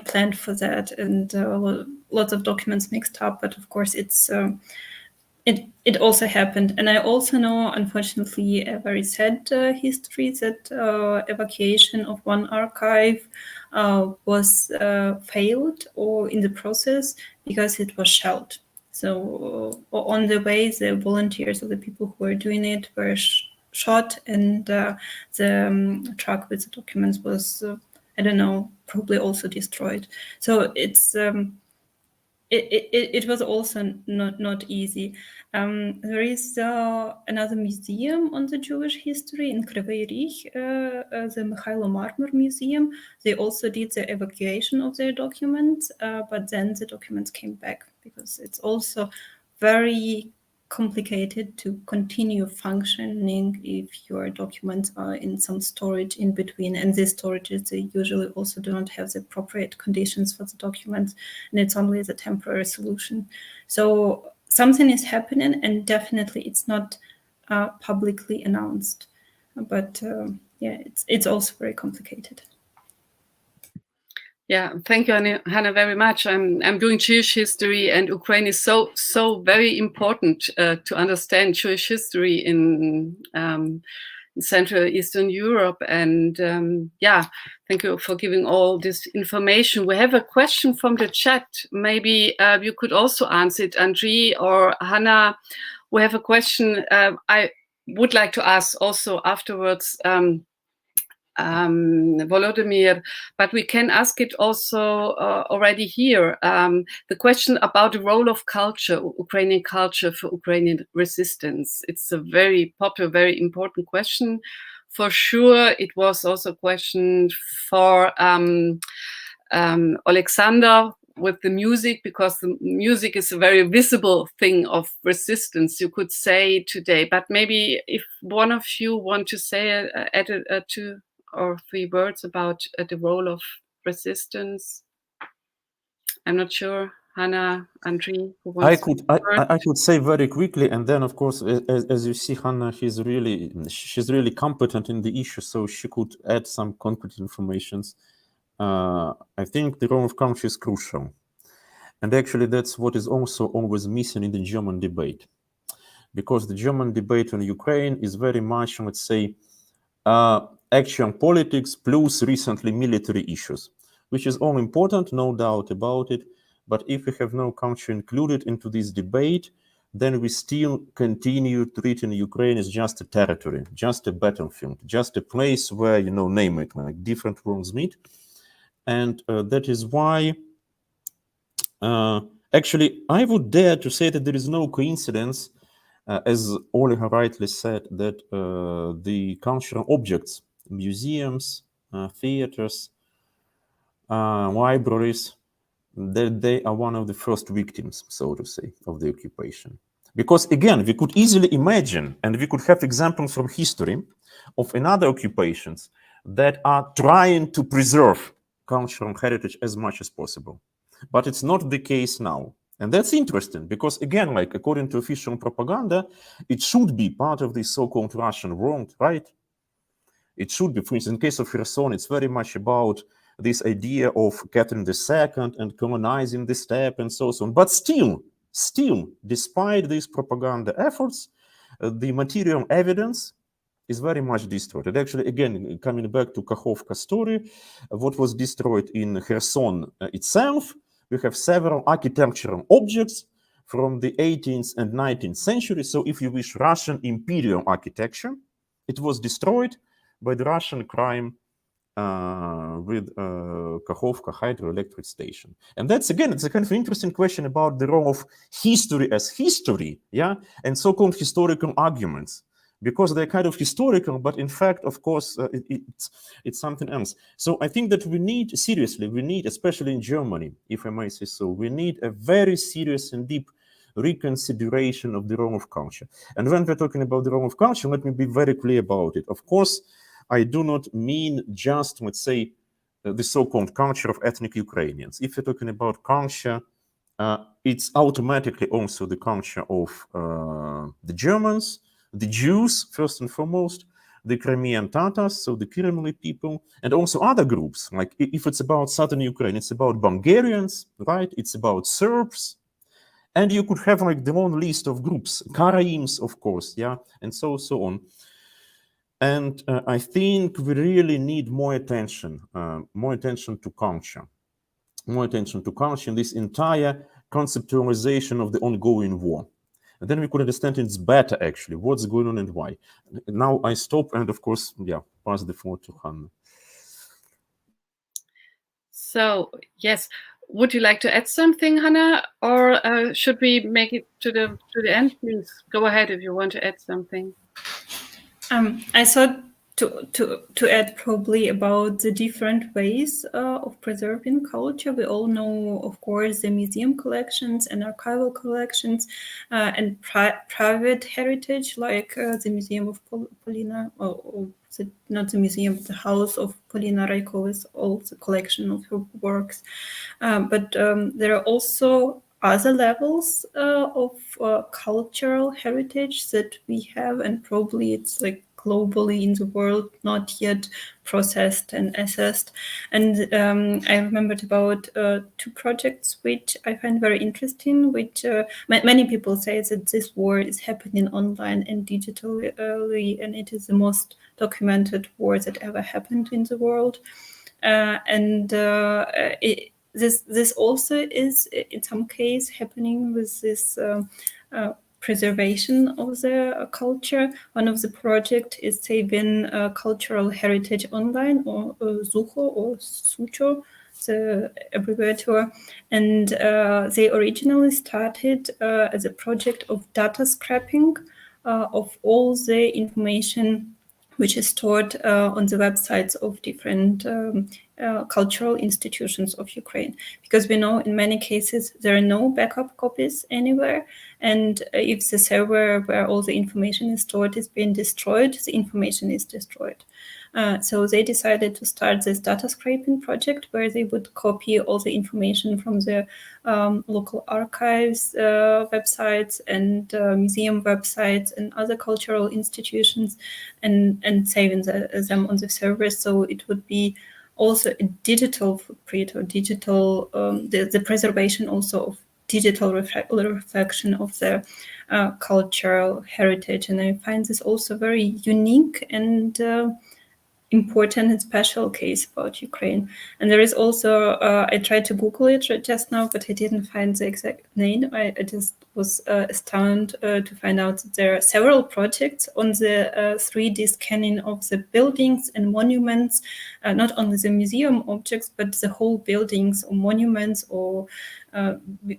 planned for that, and lots of documents mixed up. But of course, it also happened. And I also know, unfortunately, a very sad history that evacuation of one archive was failed or in the process because it was shelled. So on the way, the volunteers or the people who were doing it were shot, and the truck with the documents was, I don't know, probably also destroyed. So it's it was also not easy. There is another museum on the Jewish history in Kryvyi Rih, the Mikhailo Marmur Museum. They also did the evacuation of their documents, but then the documents came back because it's also very complicated to continue functioning if your documents are in some storage in between, and these storages, they usually also do not have the appropriate conditions for the documents, and it's only as a temporary solution. So something is happening, and definitely it's not publicly announced, but it's also very complicated. Yeah, thank you, Hannah, very much. I'm doing Jewish history, and Ukraine is so very important to understand Jewish history in Central Eastern Europe. And thank you for giving all this information. We have a question from the chat. Maybe you could also answer it, Andriy or Hannah. We have a question I would like to ask also afterwards. Volodymyr, but we can ask it also already here. The question about the role of culture, Ukrainian culture for Ukrainian resistance. It's a very popular, very important question. For sure, it was also a question for Alexander with the music, because the music is a very visible thing of resistance, you could say today. But maybe if one of you want to say add 2 or 3 words about the role of resistance. I'm not sure. Hannah, Andrei, who wants I could say very quickly, and then of course, as you see, Hannah, she's really competent in the issue, so she could add some concrete informations. I think the role of culture is crucial, and actually that's what is also always missing in the German debate, because the German debate on Ukraine is very much, let's say, action politics plus recently military issues, which is all important, no doubt about it. But if we have no culture included into this debate, then we still continue treating Ukraine as just a territory, just a battlefield, just a place where, name it, like different worlds meet. And that is why, actually, I would dare to say that there is no coincidence, as Olga rightly said, that the cultural objects, museums, theaters, libraries, that they are one of the first victims, so to say, of the occupation. Because again, we could easily imagine, and we could have examples from history of another occupations that are trying to preserve cultural heritage as much as possible. But it's not the case now. And that's interesting because, again, like according to official propaganda, it should be part of the so-called Russian world, right? It should be. For instance, in case of Kherson, it's very much about this idea of Catherine II and colonizing the steppe and so on. But still, despite these propaganda efforts, the material evidence is very much destroyed. And actually, again, coming back to Kakhovka story, what was destroyed in Kherson itself, we have several architectural objects from the 18th and 19th century. So if you wish, Russian imperial architecture, it was destroyed by the Russian crime with Kakhovka hydroelectric station. And that's, again, it's a kind of interesting question about the role of history as history, yeah, and so-called historical arguments. Because they're kind of historical, but in fact, of course, it's something else. So I think that we need, especially in Germany, if I may say so, we need a very serious and deep reconsideration of the role of culture. And when we're talking about the role of culture, let me be very clear about it. Of course, I do not mean just, let's say, the so-called culture of ethnic Ukrainians. If you're talking about culture, it's automatically also the culture of the Germans, the Jews, first and foremost, the Crimean Tatars, so the Krimly people, and also other groups. Like if it's about southern Ukraine, it's about Bulgarians, right? It's about Serbs. And you could have like the long list of groups, Karaims, of course, yeah, and so on. And I think we really need more attention to culture, in this entire conceptualization of the ongoing war. And then we could understand it's better, actually, what's going on and why. Now I stop and, of course, pass the floor to Hannah. So, yes. Would you like to add something, Hannah? Or should we make it to the end? Please go ahead if you want to add something. I thought to add probably about the different ways of preserving culture. We all know, of course, the museum collections and archival collections and private heritage, like the Museum of Polina, or not the museum, the house of Polina Raykova's also collection of her works. But there are also other levels of cultural heritage that we have, and probably it's like globally in the world not yet processed and assessed. And I remembered about 2 projects which I find very interesting, which many people say that this war is happening online and digitally, and it is the most documented war that ever happened in the world. This also is in some case happening with this preservation of the culture. One of the projects is saving cultural heritage online, or Sucho or Sucho, the abbreviator. And they originally started as a project of data scrapping of all the information which is stored on the websites of different cultural institutions of Ukraine. Because we know in many cases there are no backup copies anywhere, and if the server where all the information is stored is being destroyed, the information is destroyed. So they decided to start this data scraping project where they would copy all the information from the local archives websites and museum websites and other cultural institutions, and saving them on the servers, so it would be also a digital footprint or digital the preservation also of digital reflection of their cultural heritage. And I find this also very unique and important and special case about Ukraine. And there is also, I tried to Google it just now, but I didn't find the exact name. I just was astounded to find out that there are several projects on the 3D scanning of the buildings and monuments, not only the museum objects, but the whole buildings or monuments or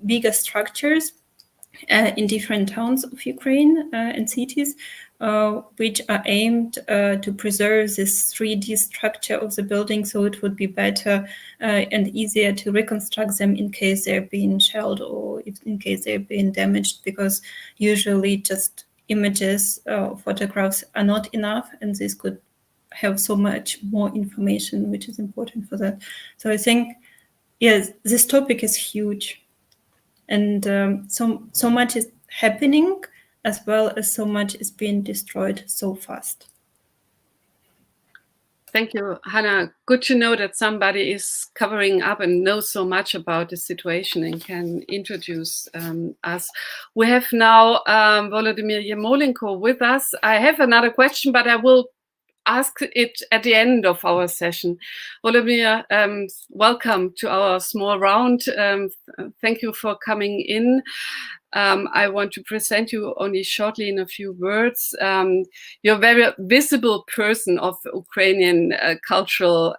bigger structures in different towns of Ukraine and cities, which are aimed to preserve this 3D structure of the building, so it would be better and easier to reconstruct them in case they're being shelled or in case they're being damaged, because usually just images or photographs are not enough, and this could have so much more information, which is important for that. So I think, yes, this topic is huge. And so much is happening, as well as so much is being destroyed so fast. Thank you, Hannah. Good to know that somebody is covering up and knows so much about the situation and can introduce us. We have now Volodymyr Yermolenko with us. I have another question, but I will ask it at the end of our session. Volodymyr, welcome to our small round. Thank you for coming in. I want to present you only shortly in a few words. You're a very visible person of Ukrainian cultural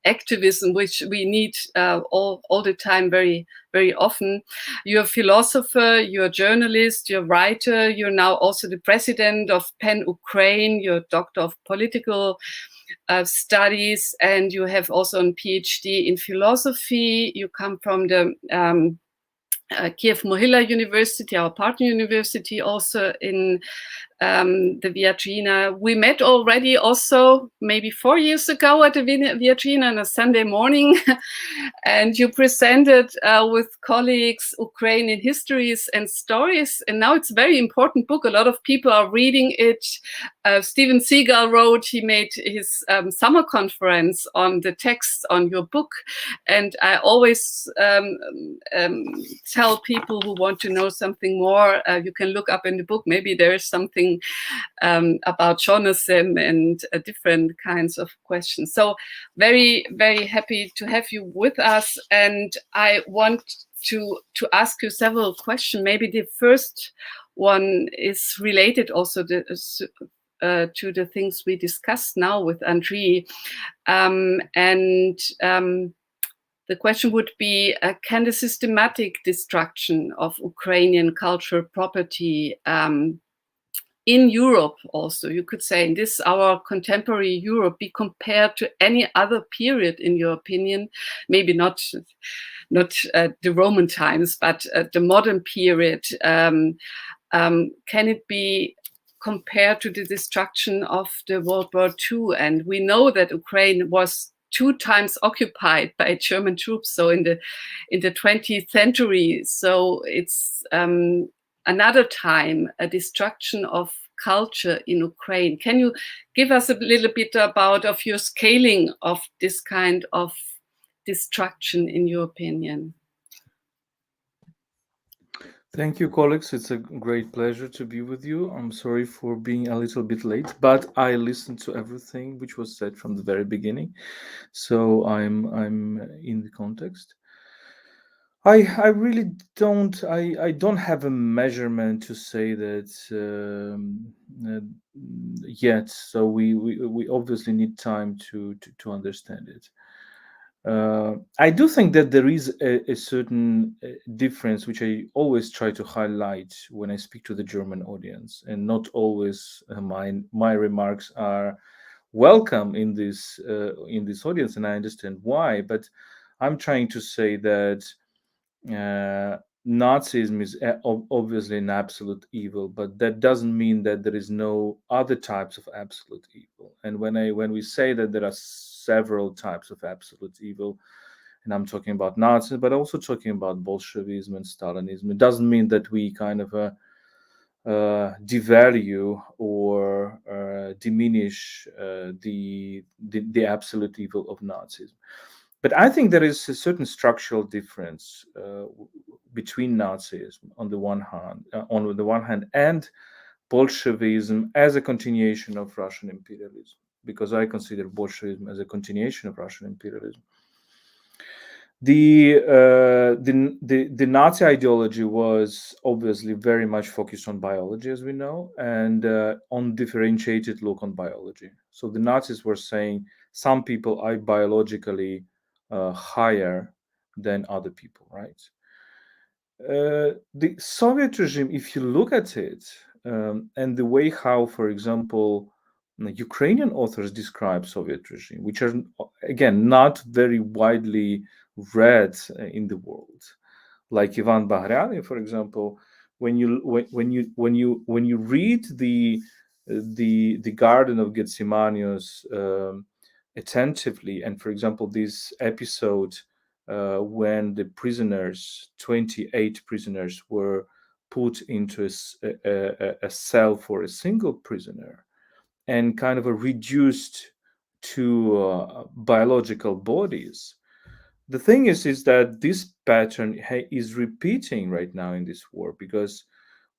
activism, which we need all the time, very, very often. You're a philosopher, you're a journalist, you're a writer, you're now also the president of PEN Ukraine, you're a doctor of political studies, and you have also a PhD in philosophy. You come from the Kiev-Mohyla University, our partner university, also in the Evacuation. We met already also maybe 4 years ago at the Evacuation on a Sunday morning, and you presented with colleagues Ukrainian histories and stories, and now it's a very important book. A lot of people are reading it. Steven Seagal wrote, he made his summer conference on the text on your book, and I always tell people who want to know something more, you can look up in the book, maybe there is something about journalism and different kinds of questions. So very, very happy to have you with us, and I want to ask you several questions. Maybe the first one is related also to the things we discussed now with Andriy, the question would be, can the systematic destruction of Ukrainian cultural property in Europe also, you could say, in this, our contemporary Europe, be compared to any other period, in your opinion? Maybe not the Roman times, but the modern period. Can it be compared to the destruction of the World War II? And we know that Ukraine was 2 times occupied by German troops, so in the 20th century. So it's another time, a destruction of culture in Ukraine. Can you give us a little bit of your scaling of this kind of destruction, in your opinion? Thank you, colleagues. It's a great pleasure to be with you. I'm sorry for being a little bit late, but I listened to everything which was said from the very beginning, so I'm in the context. I really don't. I don't have a measurement to say that uh, yet. So we obviously need time to understand it. I do think that there is a certain difference, which I always try to highlight when I speak to the German audience, and not always my remarks are welcome in this audience, and I understand why. But I'm trying to say that Nazism is obviously an absolute evil, but that doesn't mean that there is no other types of absolute evil. And when we say that there are several types of absolute evil, and I'm talking about Nazis, but also talking about Bolshevism and Stalinism, it doesn't mean that we kind of devalue or diminish the absolute evil of Nazism. But I think there is a certain structural difference between Nazism on the one hand, and Bolshevism as a continuation of Russian imperialism, because I consider Bolshevism as a continuation of Russian imperialism. The Nazi ideology was obviously very much focused on biology, as we know, and on differentiated look on biology. So the Nazis were saying some people are biologically higher than other people, right? The Soviet regime, if you look at it, and the way how, for example, Ukrainian authors describe Soviet regime, which are again not very widely read in the world, like Ivan Bahrani, for example. When you read the Garden of Gethsemanius attentively, and for example, this episode when the prisoners, 28 prisoners, were put into a cell for a single prisoner and kind of reduced to biological bodies. The thing is that this pattern is repeating right now in this war, because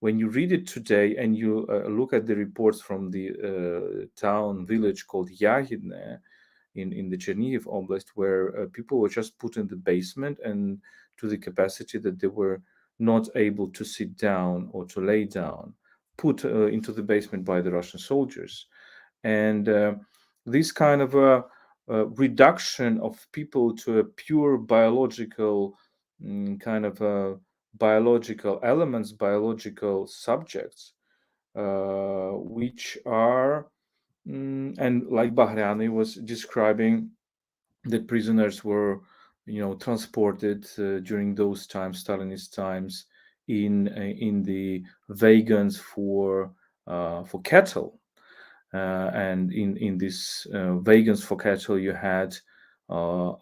when you read it today and you look at the reports from the town village called Yahidne in the Chernihiv Oblast, where people were just put in the basement and to the capacity that they were not able to sit down or to lay down, put into the basement by the Russian soldiers. And this kind of a reduction of people to a pure biological kind of biological elements, biological subjects, which are, and like Bahraini was describing, the prisoners were, transported during those times, Stalinist times, in the wagons for cattle, and in these wagons for cattle, you had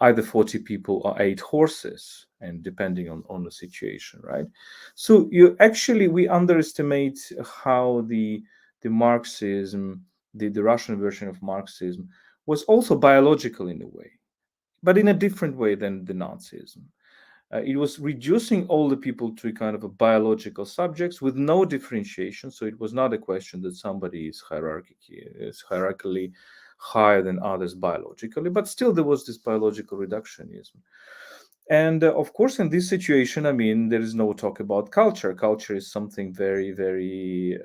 either 40 people or 8 horses, and depending on the situation, right? So we underestimate how the Marxism, the Russian version of Marxism, was also biological in a way, but in a different way than the Nazism. It was reducing all the people to kind of a biological subjects with no differentiation. So it was not a question that somebody is hierarchically higher than others biologically, but still there was this biological reductionism. And of course, in this situation, I mean, there is no talk about culture. Culture is something very, very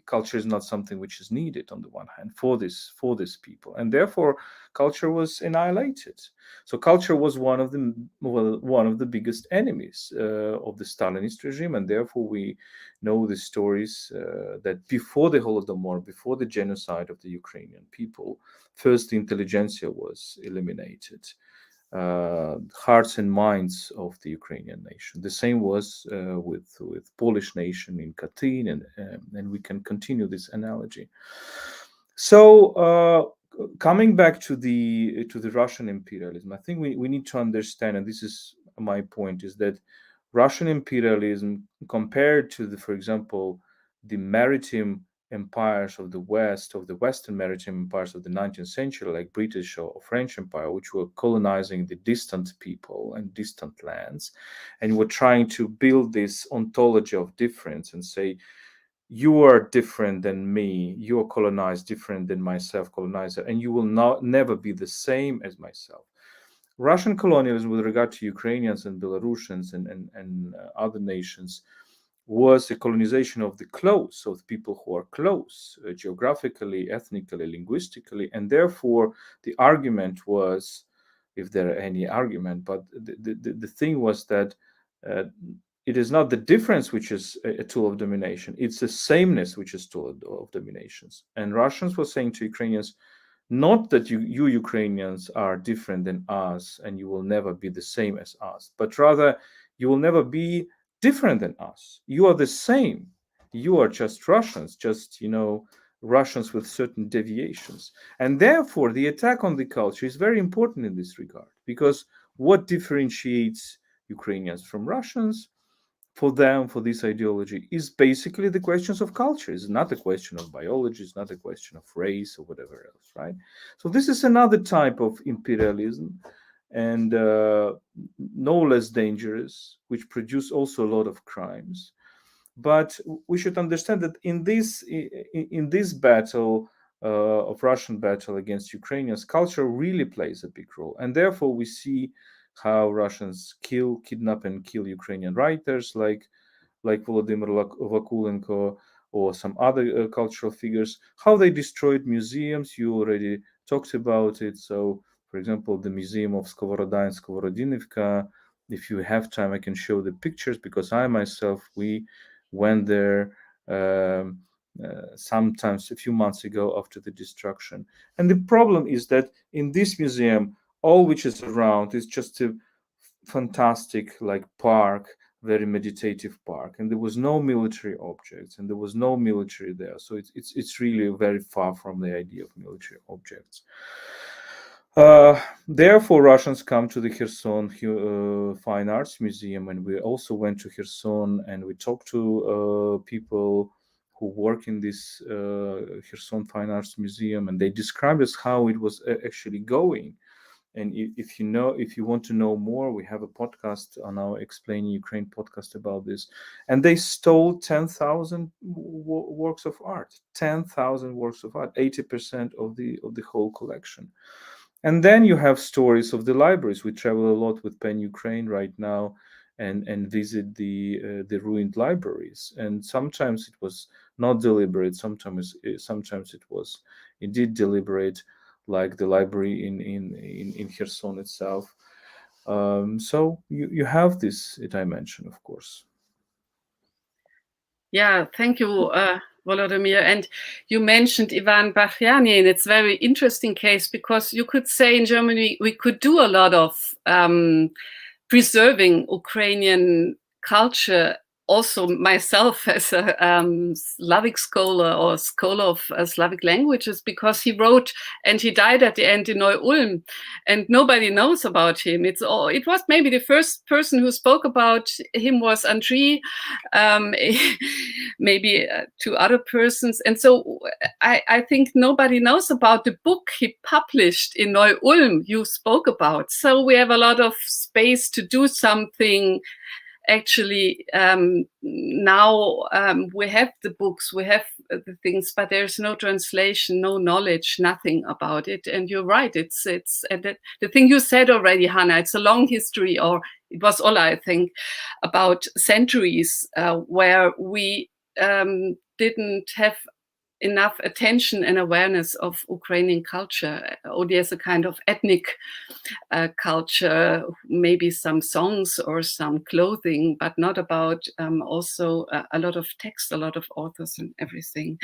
culture is not something which is needed on the one hand for this people, and therefore culture was annihilated. So culture was one of the biggest enemies of the Stalinist regime, and therefore we know the stories that before the Holodomor, before the genocide of the Ukrainian people, first the intelligentsia was eliminated, hearts and minds of the Ukrainian nation. The same was with Polish nation in Katyn, and we can continue this analogy. So coming back to the Russian imperialism, I think we need to understand, and this is my point, is that Russian imperialism, compared to for example, the maritime empires of the West, of the Western maritime empires of the 19th century, like British or French Empire, which were colonizing the distant people and distant lands, and were trying to build this ontology of difference and say, you are different than me, you are colonized different than myself, colonizer, and you will never be the same as myself. Russian colonialism with regard to Ukrainians and Belarusians and other nations was a colonization of the close, of people who are close geographically, ethnically, linguistically, and therefore the argument was, if there are any argument, but the thing was that it is not the difference which is a tool of domination, it's the sameness which is tool of dominations. And Russians were saying to Ukrainians, not that you Ukrainians are different than us and you will never be the same as us, but rather you will never be different than us. You are the same. You are just Russians, just, Russians with certain deviations. And therefore, the attack on the culture is very important in this regard, because what differentiates Ukrainians from Russians for them, for this ideology, is basically the questions of culture. It's not a question of biology, it's not a question of race or whatever else, right? So this is another type of imperialism, and no less dangerous, which produce also a lot of crimes. But we should understand that in this battle of Russian battle against Ukrainians, culture really plays a big role, and therefore we see how Russians kidnap and kill Ukrainian writers like Volodymyr Vakulenko or some other cultural figures, how they destroyed museums. You already talked about it. So, for example, the Museum of Skovoroda and Skovorodinivka, if you have time, I can show the pictures, because I myself, we went there sometimes a few months ago after the destruction. And the problem is that in this museum, all which is around is just a fantastic park, very meditative park, and there was no military objects and there was no military there. So it's really very far from the idea of military objects. Therefore, Russians come to the Kherson Fine Arts Museum, and we also went to Kherson and we talked to people who work in this Kherson Fine Arts Museum, and they described us how it was actually going. And if you want to know more, we have a podcast on our Explaining Ukraine podcast about this. And they stole 10,000 works of art, 10,000 works of art, 80% of the whole collection. And then you have stories of the libraries. We travel a lot with PEN Ukraine right now and visit the ruined libraries. And sometimes it was not deliberate. Sometimes it was indeed deliberate, like the library in Kherson itself. So you have this dimension, of course. Yeah, thank you, Volodymyr. And you mentioned Ivan Bakhyanin. It's a very interesting case, because you could say in Germany we could do a lot of preserving Ukrainian culture. Also, myself as a Slavic scholar or scholar of Slavic languages, because he wrote and he died at the end in Neu-Ulm, and nobody knows about him. It was maybe the first person who spoke about him was Andriy, maybe two other persons. And so I think nobody knows about the book he published in Neu-Ulm you spoke about. So we have a lot of space to do something. Actually, now we have the books, we have the things, but there's no translation, no knowledge, nothing about it. And you're right, it's the thing you said already, Hannah. It's a long history, or it was Ola, I think, about centuries where we didn't have enough attention and awareness of Ukrainian culture, only as a kind of ethnic culture, maybe some songs or some clothing, but not about also a lot of text, a lot of authors and everything.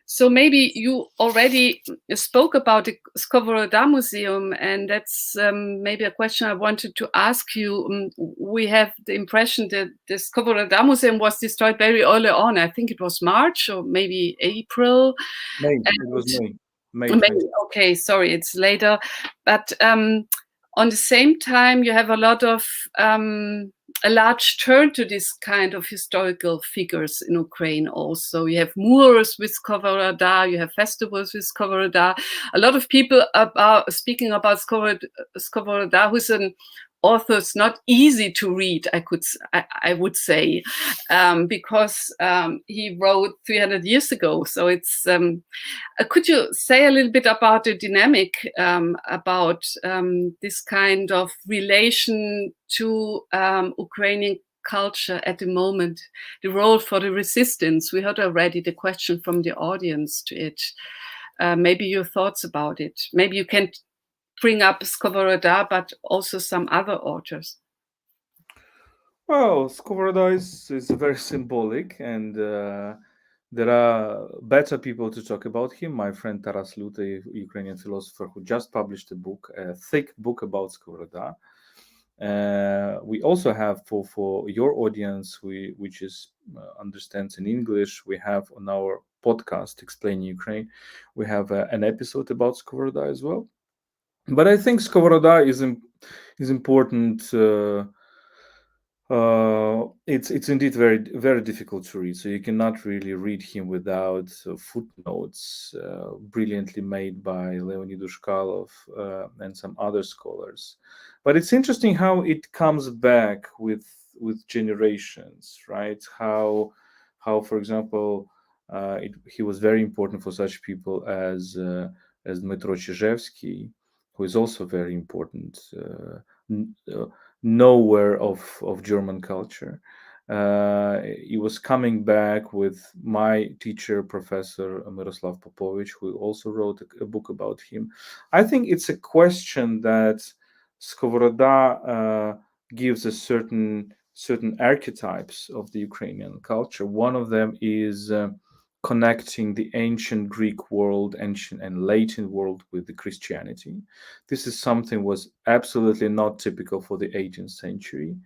So maybe you already spoke about the Skovoroda Museum, and that's maybe a question I wanted to ask you. We have the impression that the Skovoroda Museum was destroyed very early on. I think it was March or maybe April. May. It was May. May. Okay, sorry, it's later. But on the same time, you have a lot of a large turn to this kind of historical figures in Ukraine also. You have Moors with Skovoroda, you have festivals with Skovoroda. A lot of people are speaking about Skovoroda, who's an authors not easy to read, I would say, because he wrote 300 years ago. So it's could you say a little bit about the dynamic about this kind of relation to Ukrainian culture at the moment, the role for the resistance? We heard already the question from the audience to it. Maybe your thoughts about it. Maybe you can bring up Skovoroda, but also some other authors. Well, Skovoroda is very symbolic, and there are better people to talk about him. My friend Taras Lute, Ukrainian philosopher, who just published a thick book about Skovoroda. We also have for your audience, which is understands in English, we have on our podcast Explain Ukraine, we have an episode about Skovoroda as well. But I think Skovoroda is important. It's indeed very difficult to read. So you cannot really read him without footnotes brilliantly made by Leonid Ushkalov and some other scholars. But it's interesting how it comes back with generations, right? How for example, he was very important for such people as Dmytro Chizhevsky, who is also very important. Nowhere of German culture. He was coming back with my teacher, Professor Miroslav Popovich, who also wrote a book about him. I think it's a question that Skovoroda gives a certain archetypes of the Ukrainian culture. One of them is connecting the ancient Greek world, ancient and Latin world with the Christianity. This is something was absolutely not typical for the 18th century.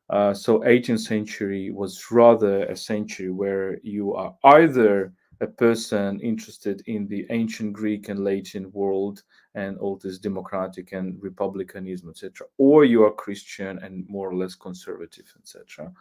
So 18th century was rather a century where you are either a person interested in the ancient Greek and Latin world and all this democratic and republicanism, etc., or you are Christian and more or less conservative, etc.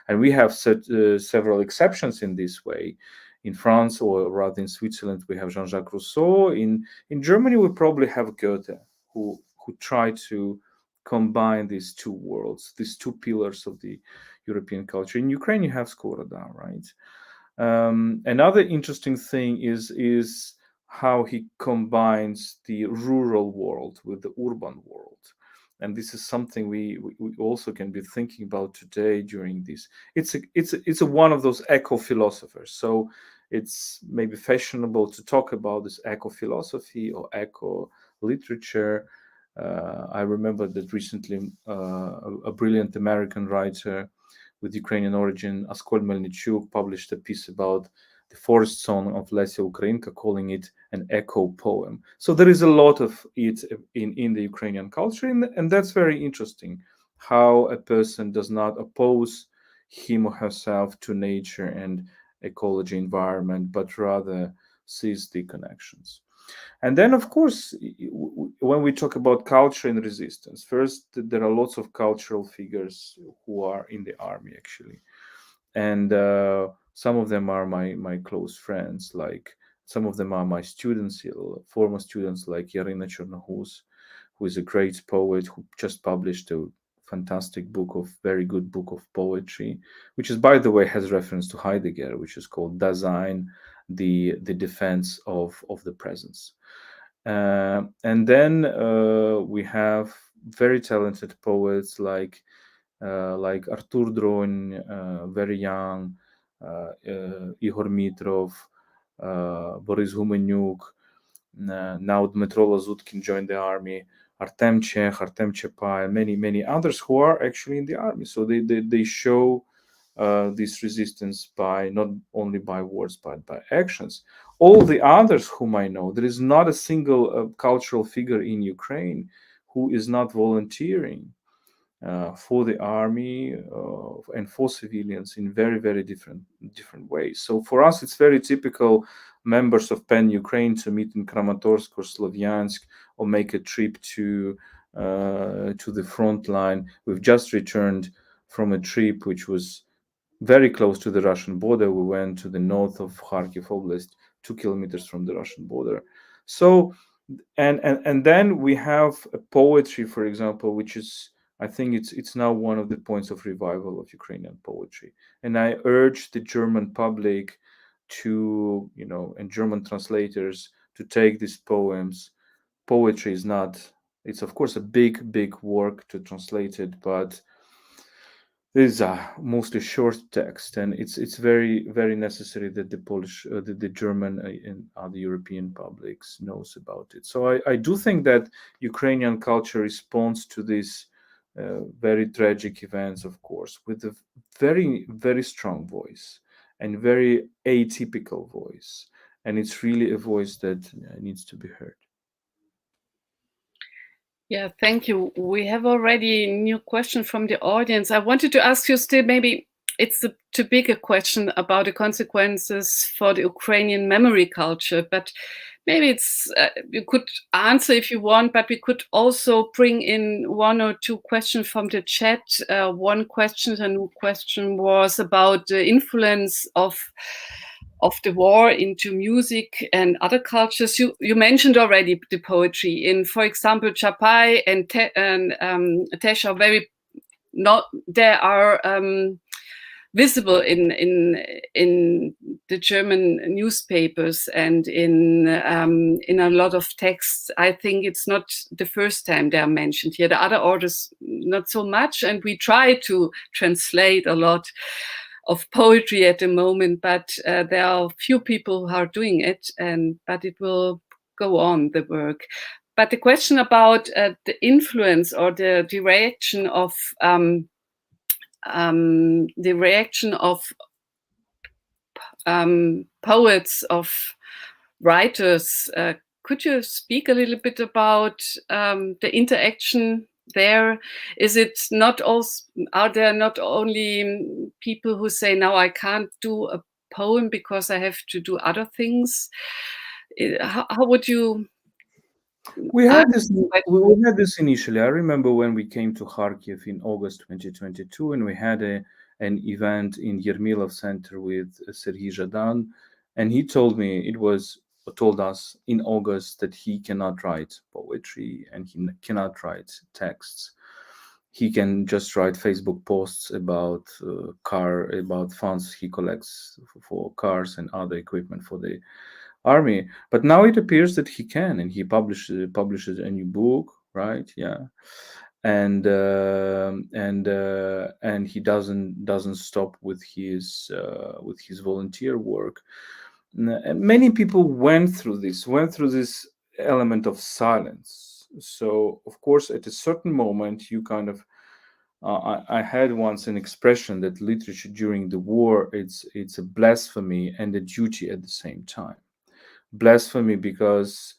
And we have several exceptions in this way. In France, or rather in Switzerland, we have Jean-Jacques Rousseau. In Germany, we probably have Goethe, who tried to combine these two worlds, these two pillars of the European culture. In Ukraine, you have Skovoroda, right? Another interesting thing is how he combines the rural world with the urban world. And this is something we also can be thinking about today during this. It's a one of those eco philosophers. So it's maybe fashionable to talk about this eco philosophy or eco literature. I remember that recently a brilliant American writer with Ukrainian origin, Askol Melnichuk, published a piece about the forest song of Lesya Ukrainka, calling it an echo poem. So there is a lot of it in the Ukrainian culture, and that's very interesting, how a person does not oppose him or herself to nature and ecology environment, but rather sees the connections. And then, of course, when we talk about culture and resistance, first, there are lots of cultural figures who are in the army, actually. And some of them are my close friends, like some of them are my students, former students, like Yarina Chernohus, who is a great poet who just published a very good book of poetry, which is, by the way, has reference to Heidegger, which is called Dasein, the defense of the presence. And then we have very talented poets like Artur Dron, very young, Igor Mitrov, Boris Humenyuk. Now Dmytro Lazutkin joined the army, Artem Chekh, Artem Chepai, and many others who are actually in the army. So they show this resistance by not only by words but by actions. All the others whom I know, there is not a single cultural figure in Ukraine who is not volunteering for the army and for civilians in very different ways. So for us, it's very typical members of PEN Ukraine to meet in Kramatorsk or Slovyansk or make a trip to the front line. We've just returned from a trip which was very close to the Russian border. We went to the north of Kharkiv Oblast, 2 kilometers from the Russian border. So, and then we have a poetry, for example, which is, I think it's now one of the points of revival of Ukrainian poetry. And I urge the German public to, and German translators to take these poems. Poetry is not, it's of course a big work to translate it, but these are mostly short text, and it's very necessary that the Polish, the German, and other European publics knows about it. So I do think that Ukrainian culture responds to these very tragic events, of course, with a very strong voice and very atypical voice, and it's really a voice that needs to be heard. Yeah, thank you. We have already a new question from the audience. I wanted to ask you still, maybe it's too big a question about the consequences for the Ukrainian memory culture, but maybe it's you could answer if you want, but we could also bring in one or two questions from the chat. One question, a new question, was about the influence of the war into music and other cultures. You mentioned already the poetry in, for example, Chapai and Tesh are very not. They are visible in the German newspapers and in a lot of texts. I think it's not the first time they are mentioned here. The other authors not so much, and we try to translate a lot of poetry at the moment, but there are few people who are doing it, but it will go on, the work. But the question about the influence or the reaction of poets, of writers. Could you speak a little bit about the interaction there? Is it not also, are there not only people who say, now I can't do a poem because I have to do other things? How would you? We had this initially. I remember when we came to Kharkiv in August 2022, and we had an event in Yermilov Center with Serhiy Zhadan, and he told us in August that he cannot write poetry and he cannot write texts. He can just write Facebook posts about about funds he collects for cars and other equipment for the army. But now it appears that he can, and he publishes a new book, right? Yeah, and he doesn't stop with his volunteer work. Many people went through this element of silence. So of course, at a certain moment, you kind of I had once an expression that literature during the war, it's a blasphemy and a duty at the same time. Blasphemy because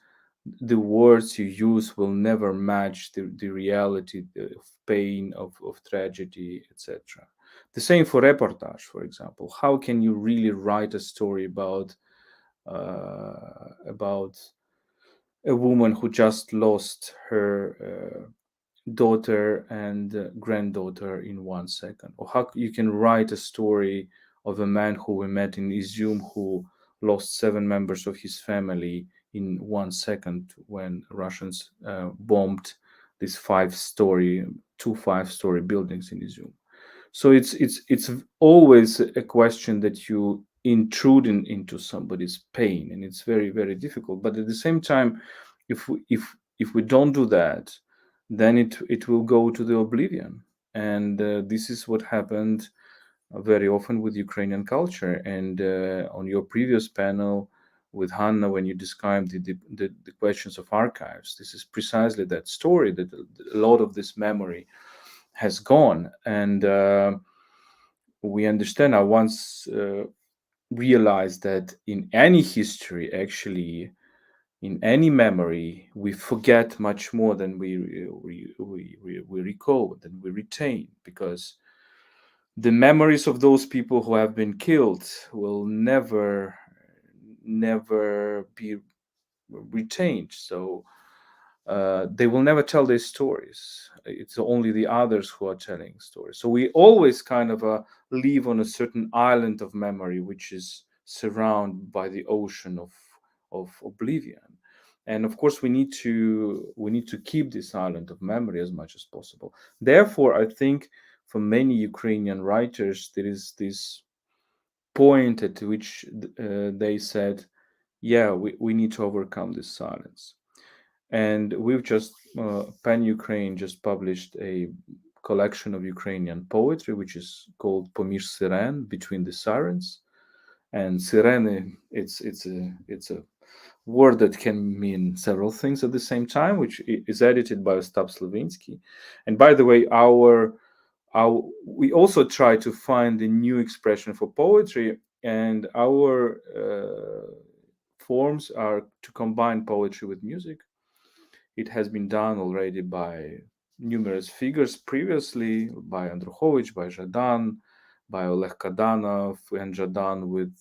the words you use will never match the reality of pain, of tragedy, etc. The same for reportage, for example. How can you really write a story about a woman who just lost her daughter and granddaughter in 1 second? Or how you can write a story of a man who we met in Izium who lost 7 members of his family in 1 second when Russians bombed these 5-story buildings in Izium. So it's always a question that you intrude into somebody's pain, and it's very difficult. But at the same time, if we don't do that, then it will go to the oblivion. And this is what happened very often with Ukrainian culture. And on your previous panel with Hanna, when you described the questions of archives, this is precisely that story, that a lot of this memory has gone. And we understand, I once realized that in any history, actually, in any memory, we forget much more than we recall, than we retain, because the memories of those people who have been killed will never be retained. So they will never tell their stories. It's only the others who are telling stories. So we always kind of live on a certain island of memory, which is surrounded by the ocean of oblivion. And of course, we need to keep this island of memory as much as possible. Therefore, I think for many Ukrainian writers, there is this point at which they said, yeah, we need to overcome this silence. And we've just, Pan Ukraine just published a collection of Ukrainian poetry, which is called Pomir Siren, Between the Sirens. And Sirene, it's a word that can mean several things at the same time, which is edited by Ostap Slavinsky. And by the way, we also try to find a new expression for poetry, and our forms are to combine poetry with music. It has been done already by numerous figures previously, by Andrukhovich, by Zhadan, by Oleg Kadanov, and Zhadan with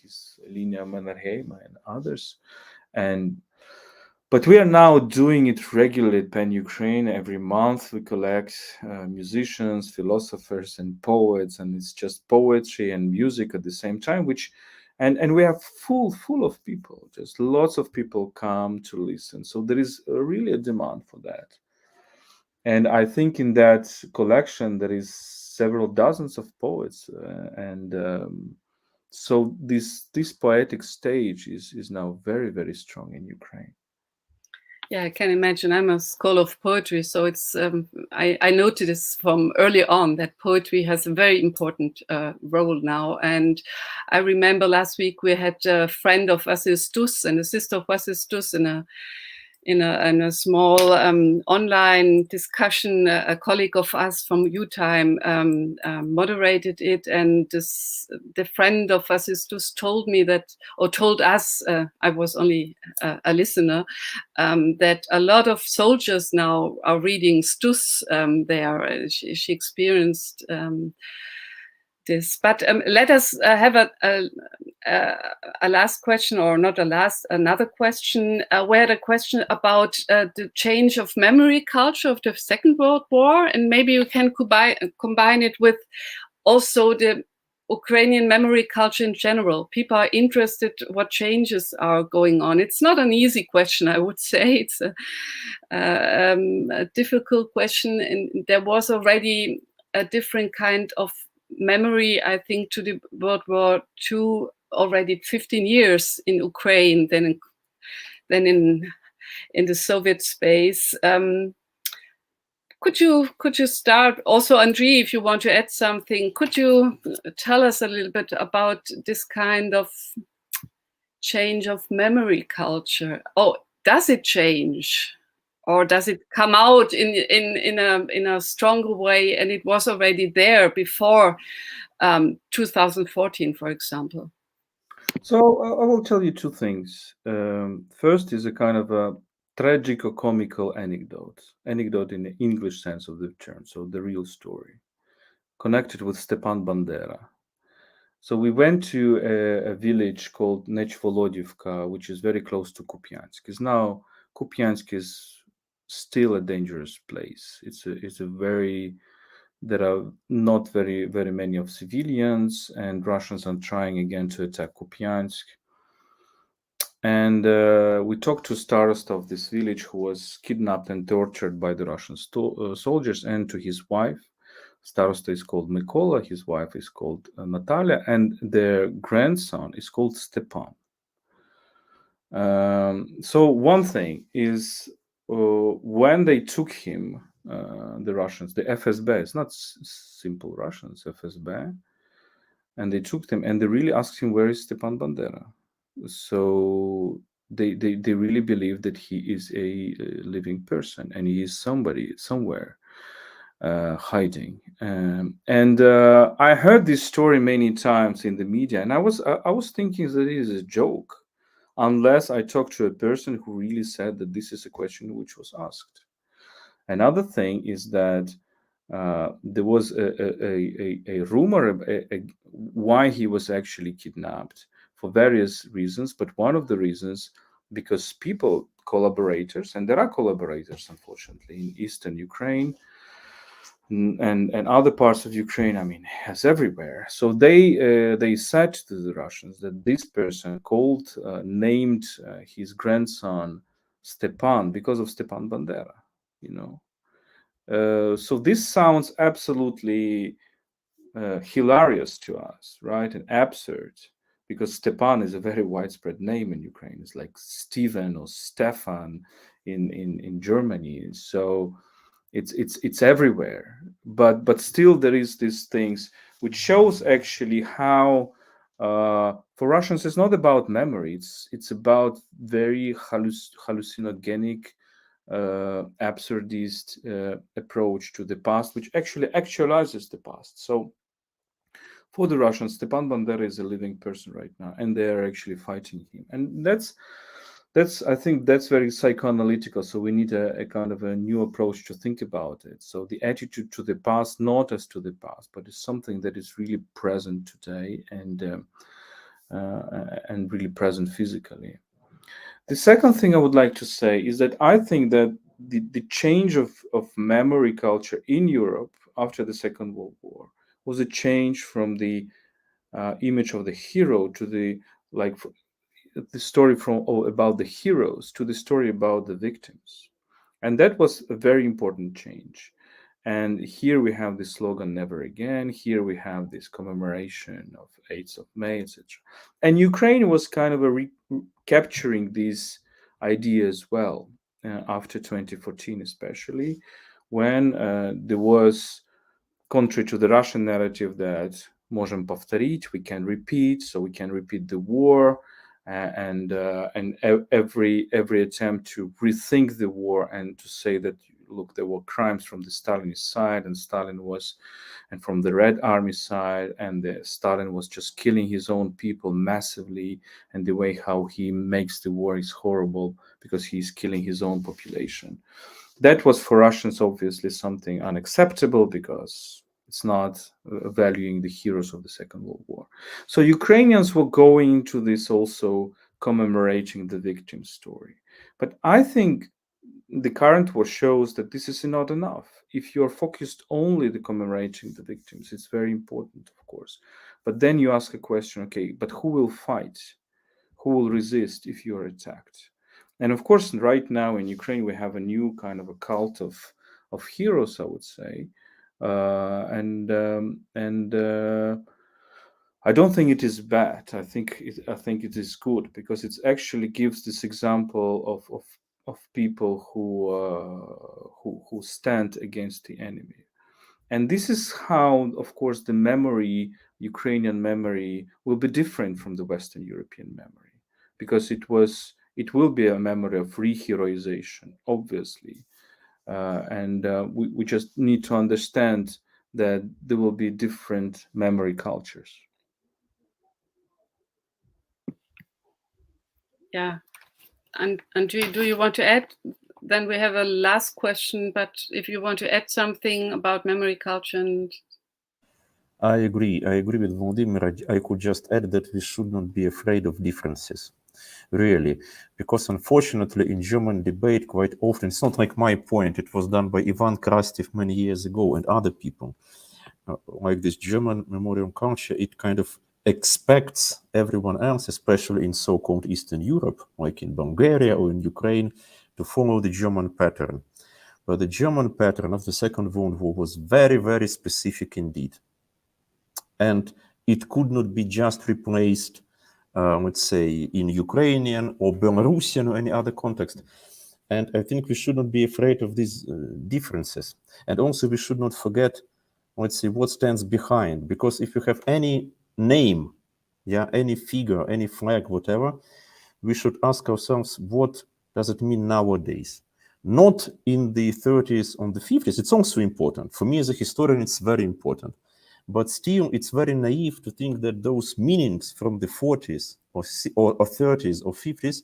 his Linia Mannerheim and others. But we are now doing it regularly at Pan Ukraine. Every month we collect musicians, philosophers, and poets, and it's just poetry and music at the same time, and we have full of people. Just lots of people come to listen. So there is really a demand for that. And I think in that collection there is several dozens of poets, so this poetic stage is now very strong in Ukraine. Yeah, I can imagine. I'm a scholar of poetry, so it's I noted this from early on that poetry has a very important role now. And I remember last week we had a friend of Vasil Stus and a sister of Vasil Stus in a small online discussion. A colleague of us from U-Time moderated it, and the friend of Vasil Stus told me that, or told us, I was only a listener, that a lot of soldiers now are reading Stus there. She experienced this. But let us have a last question, or not a last, another question. We had a question about the change of memory culture of the Second World War, and maybe you can combine it with also the Ukrainian memory culture in general. People are interested what changes are going on. It's not an easy question, I would say. It's a difficult question, and there was already a different kind of memory, I think, to the World War II already 15 years in Ukraine than in the Soviet space. Could you start also, Andriy, if you want to add something? Could you tell us a little bit about this kind of change of memory culture? Oh, does it change? Or does it come out in a stronger way, and it was already there before 2014, for example? So I will tell you two things. First is a kind of a tragic or comical anecdote in the English sense of the term, so the real story, connected with Stepan Bandera. So we went to a village called Nechvolodivka, which is very close to Kupiansk. Because now Kupiansk is still a dangerous place. There are not very many of civilians, and Russians are trying again to attack Kupiansk. And we talked to starosta of this village, who was kidnapped and tortured by the Russian soldiers, and to his wife. Starosta is called Mykola, his wife is called Natalia, and their grandson is called Stepan. So one thing is, when they took him, the Russians, the FSB, it's not simple Russians, FSB, and they took them and they really asked him, where is Stepan Bandera? So they really believe that he is a living person, and he is somebody somewhere hiding. And I heard this story many times in the media, and I was thinking that it is a joke, unless I talked to a person who really said that this is a question which was asked. Another thing is that there was a rumor why he was actually kidnapped, for various reasons, but one of the reasons, because collaborators, and there are collaborators, unfortunately, in eastern Ukraine, and other parts of Ukraine, I mean, has everywhere. So they said to the Russians that this person named his grandson Stepan because of Stepan Bandera, you know. So this sounds absolutely hilarious to us, right? And absurd, because Stepan is a very widespread name in Ukraine. It's like Stephen or Stefan in Germany. So it's everywhere. But still there is these things which shows actually how for Russians it's not about memory. It's about very hallucinogenic absurdist approach to the past, which actually actualizes the past. So for the Russians, Stepan Bandera is a living person right now, and they are actually fighting him. And that's I think that's very psychoanalytical. So we need a kind of a new approach to think about it. So the attitude to the past, not as to the past, but is something that is really present today and really present physically. The second thing I would like to say is that I think that the change of memory culture in Europe after the Second World War was a change from the image of the hero to the story about the heroes to the story about the victims, and that was a very important change. And here we have the slogan "Never Again." Here we have this commemoration of 8th of May, etc. And Ukraine was kind of capturing these ideas well after 2014, especially when there was, contrary to the Russian narrative that можем повторить, we can repeat, so we can repeat the war, and every attempt to rethink the war and to say that look, there were crimes from the Stalinist side, and from the Red Army side, and Stalin was just killing his own people massively, and the way how he makes the war is horrible because he's killing his own population. That was for Russians obviously something unacceptable because it's not valuing the heroes of the Second World War. So Ukrainians were going into this also commemorating the victim story. But I think the current war shows that this is not enough. If you're focused only on commemorating the victims, it's very important, of course. But then you ask a question, okay, but who will fight? Who will resist if you're attacked? And of course, right now in Ukraine, we have a new kind of a cult of heroes, I would say. I don't think it is bad. I think it is good because it actually gives this example of people who stand against the enemy. And this is how, of course, the memory, Ukrainian memory, will be different from the Western European memory, because it will be a memory of reheroization, obviously. We just need to understand that there will be different memory cultures. Yeah. And do you want to add? Then we have a last question, but if you want to add something about memory culture and... I agree with Vladimir. I could just add that we should not be afraid of differences, really, because unfortunately in German debate quite often, it's not like my point, it was done by Ivan Krastev many years ago and other people, like this German memorial culture, it kind of expects everyone else, especially in so-called Eastern Europe, like in Bulgaria or in Ukraine, to follow the German pattern. But the German pattern of the Second World War was very, very specific indeed. And it could not be just replaced, let's say, in Ukrainian or Belarusian or any other context. And I think we should not be afraid of these differences. And also we should not forget, let's see, what stands behind. Because if you have any name, any figure, any flag, whatever, we should ask ourselves, what does it mean nowadays? Not in the 30s or the 50s. It's also important. For me as a historian, it's very important. But still, it's very naive to think that those meanings from the 40s or 30s or 50s,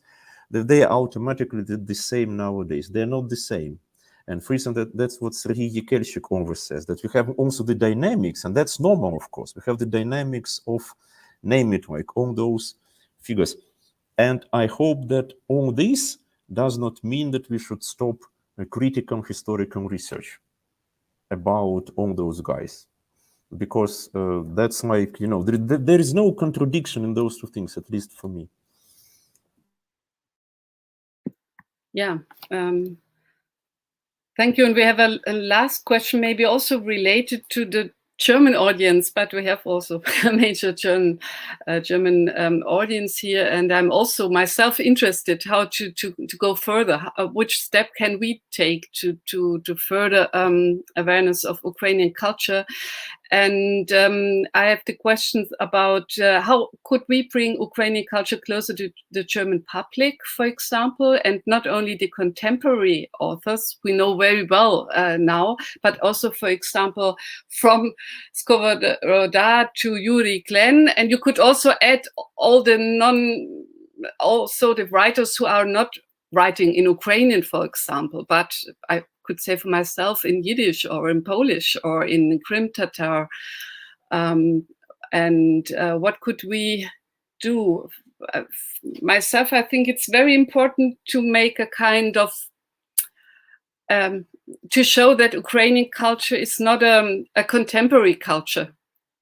that they are automatically the same nowadays. They're not the same. And for instance, that's what Sergei Yekelchik always says, that we have also the dynamics, and that's normal, of course. We have the dynamics of, name it, like all those figures. And I hope that all this does not mean that we should stop critical historical research. about all those guys, because that's like, there is no contradiction in those two things, at least for me. Yeah. Thank you. And we have a last question, maybe also related to the German audience, but we have also a major German audience here, and I'm also myself interested how to go further. Which step can we take to further awareness of Ukrainian culture? And I have the questions about how could we bring Ukrainian culture closer to the German public, for example, and not only the contemporary authors we know very well now, but also, for example, from Skovoroda to Yuri Glenn. And you could also add all the writers who are not writing in Ukrainian, for example, but I could say for myself in Yiddish or in Polish or in Krim Tatar. What could we do? Myself, I think it's very important to make a kind of to show that Ukrainian culture is not a contemporary culture.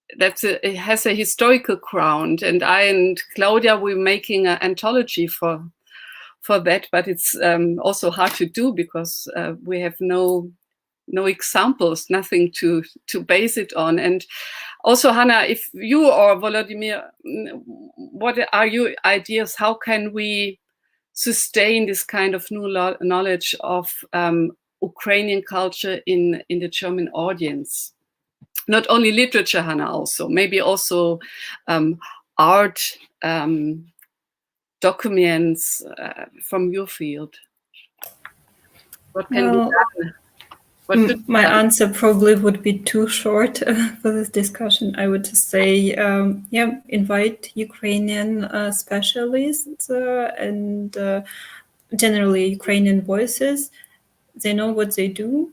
It has a historical ground, and I and Claudia, we're making an anthology for that, but it's also hard to do because we have no examples, nothing to base it on. And also, Hannah, if you or Volodymyr, what are your ideas? How can we sustain this kind of new knowledge of Ukrainian culture in the German audience? Not only literature, Hannah, also maybe also art, documents from your field. What can be done? My answer probably would be too short for this discussion. I would just say, invite Ukrainian specialists and generally Ukrainian voices. They know what they do.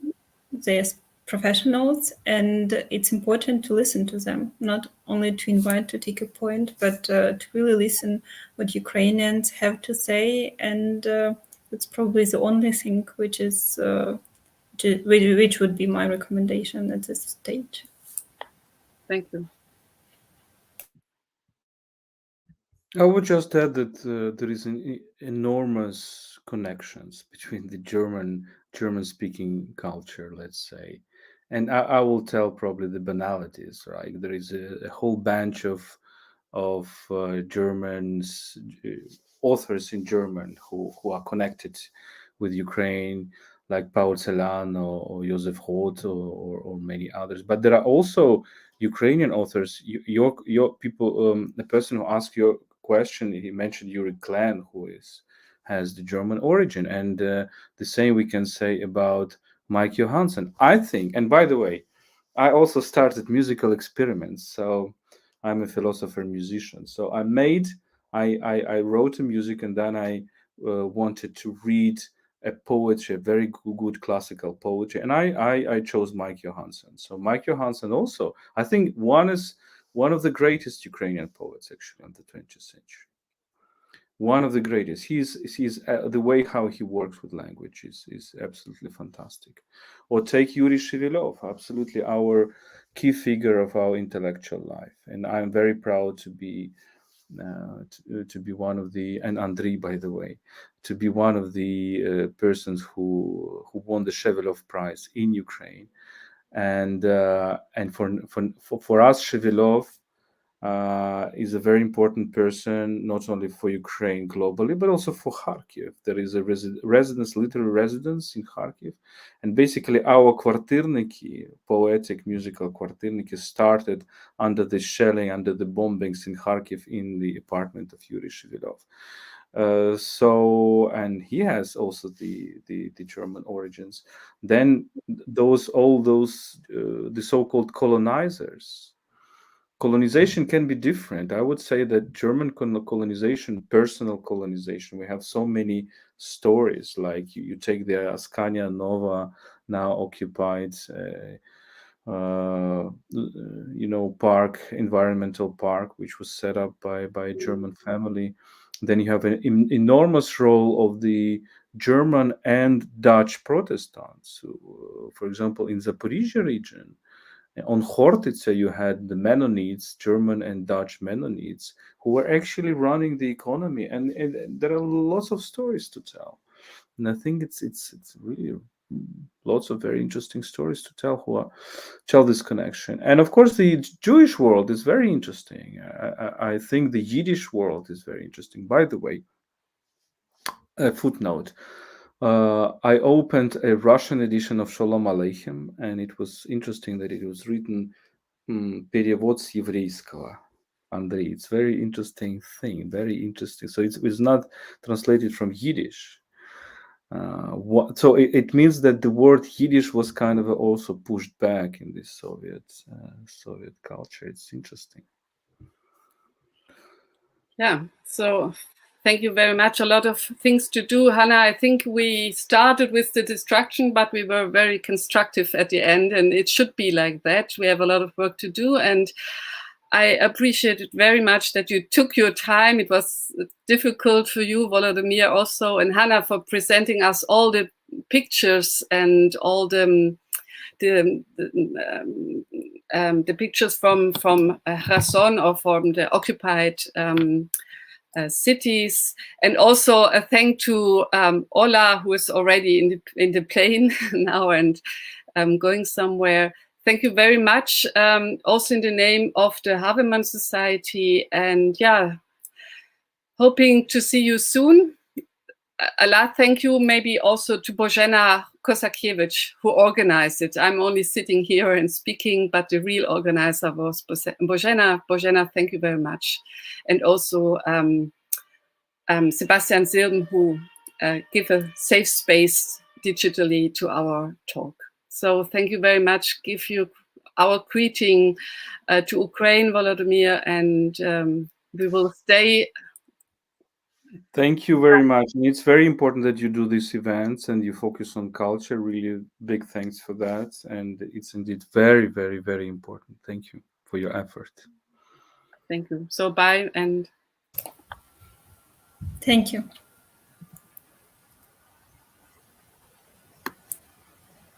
They're professionals, and it's important to listen to them, not only to invite to take a point, but to really listen what Ukrainians have to say. And it's probably the only thing which is which would be my recommendation at this stage. Thank you. I would just add that there is enormous connections between the German-speaking culture, let's say, and I will tell probably the banalities, right? There is a whole bunch of Germans, authors in German who are connected with Ukraine, like Paul Celan or Josef Roth or many others. But there are also Ukrainian authors. Your people, the person who asked your question, he mentioned Yuri Glenn, who has the German origin, and the same we can say about Mike Johansson. I think, and by the way, I also started musical experiments, so I'm a philosopher musician. So I wrote a music, and then I wanted to read a poetry, a very good classical poetry, and I chose Mike Johansson. So Mike Johansson also, I think, one of the greatest Ukrainian poets actually of the 20th century. One of the greatest. He's the way how he works with language is absolutely fantastic. Or take Yuri Shivilov, absolutely our key figure of our intellectual life, and I'm very proud to be one of the, and Andriy, by the way, to be one of the persons who won the Shivilov Prize in Ukraine, and for us, Shivilov is a very important person, not only for Ukraine globally, but also for Kharkiv. There is a literary residence in Kharkiv. And basically our kvartirniki, poetic musical kvartirniki, started under the shelling, under the bombings in Kharkiv in the apartment of Yuri Shivilov. And he has also the German origins. Then all those the so-called colonizers. Colonization can be different. I would say that German colonization, personal colonization, we have so many stories. Like you take the Askania Nova, now occupied, park, environmental park, which was set up by a German family. Then you have an enormous role of the German and Dutch Protestants. For example, in Zaporizhia region, on Chortytsia, you had the Mennonites, German and Dutch Mennonites, who were actually running the economy, and there are lots of stories to tell. And I think it's really lots of very interesting stories to tell this connection. And of course, the Jewish world is very interesting. I think the Yiddish world is very interesting. By the way, a footnote. I opened a Russian edition of Shalom Aleichem, and it was interesting that it was written перевод с еврейского. Andrei, it's very interesting thing, very interesting. So it's not translated from Yiddish. So it means that the word Yiddish was kind of also pushed back in this Soviet culture. It's interesting. Yeah, so thank you very much. A lot of things to do, Hannah. I think we started with the destruction, but we were very constructive at the end, and it should be like that. We have a lot of work to do, and I appreciate it very much that you took your time. It was difficult for you, Volodymyr, also, and Hannah, for presenting us all the pictures and all the pictures from Kherson or from the occupied cities, and also a thank to Ola, who is already in the plane now and going somewhere. Thank you very much, also in the name of the Havemann Society, and yeah, hoping to see you soon. A lot thank you maybe also to Bożena Kosakiewicz, who organized it. I'm only sitting here and speaking, but the real organizer was Bożena. Bożena, thank you very much. And also Sebastian Silben, who give a safe space digitally to our talk. So thank you very much. Give you our greeting to Ukraine, Volodymyr, and we will stay. Thank you very much. And it's very important that you do these events and you focus on culture. Really big thanks for that. And it's indeed very, very, very important. Thank you for your effort. Thank you. So bye and Thank you.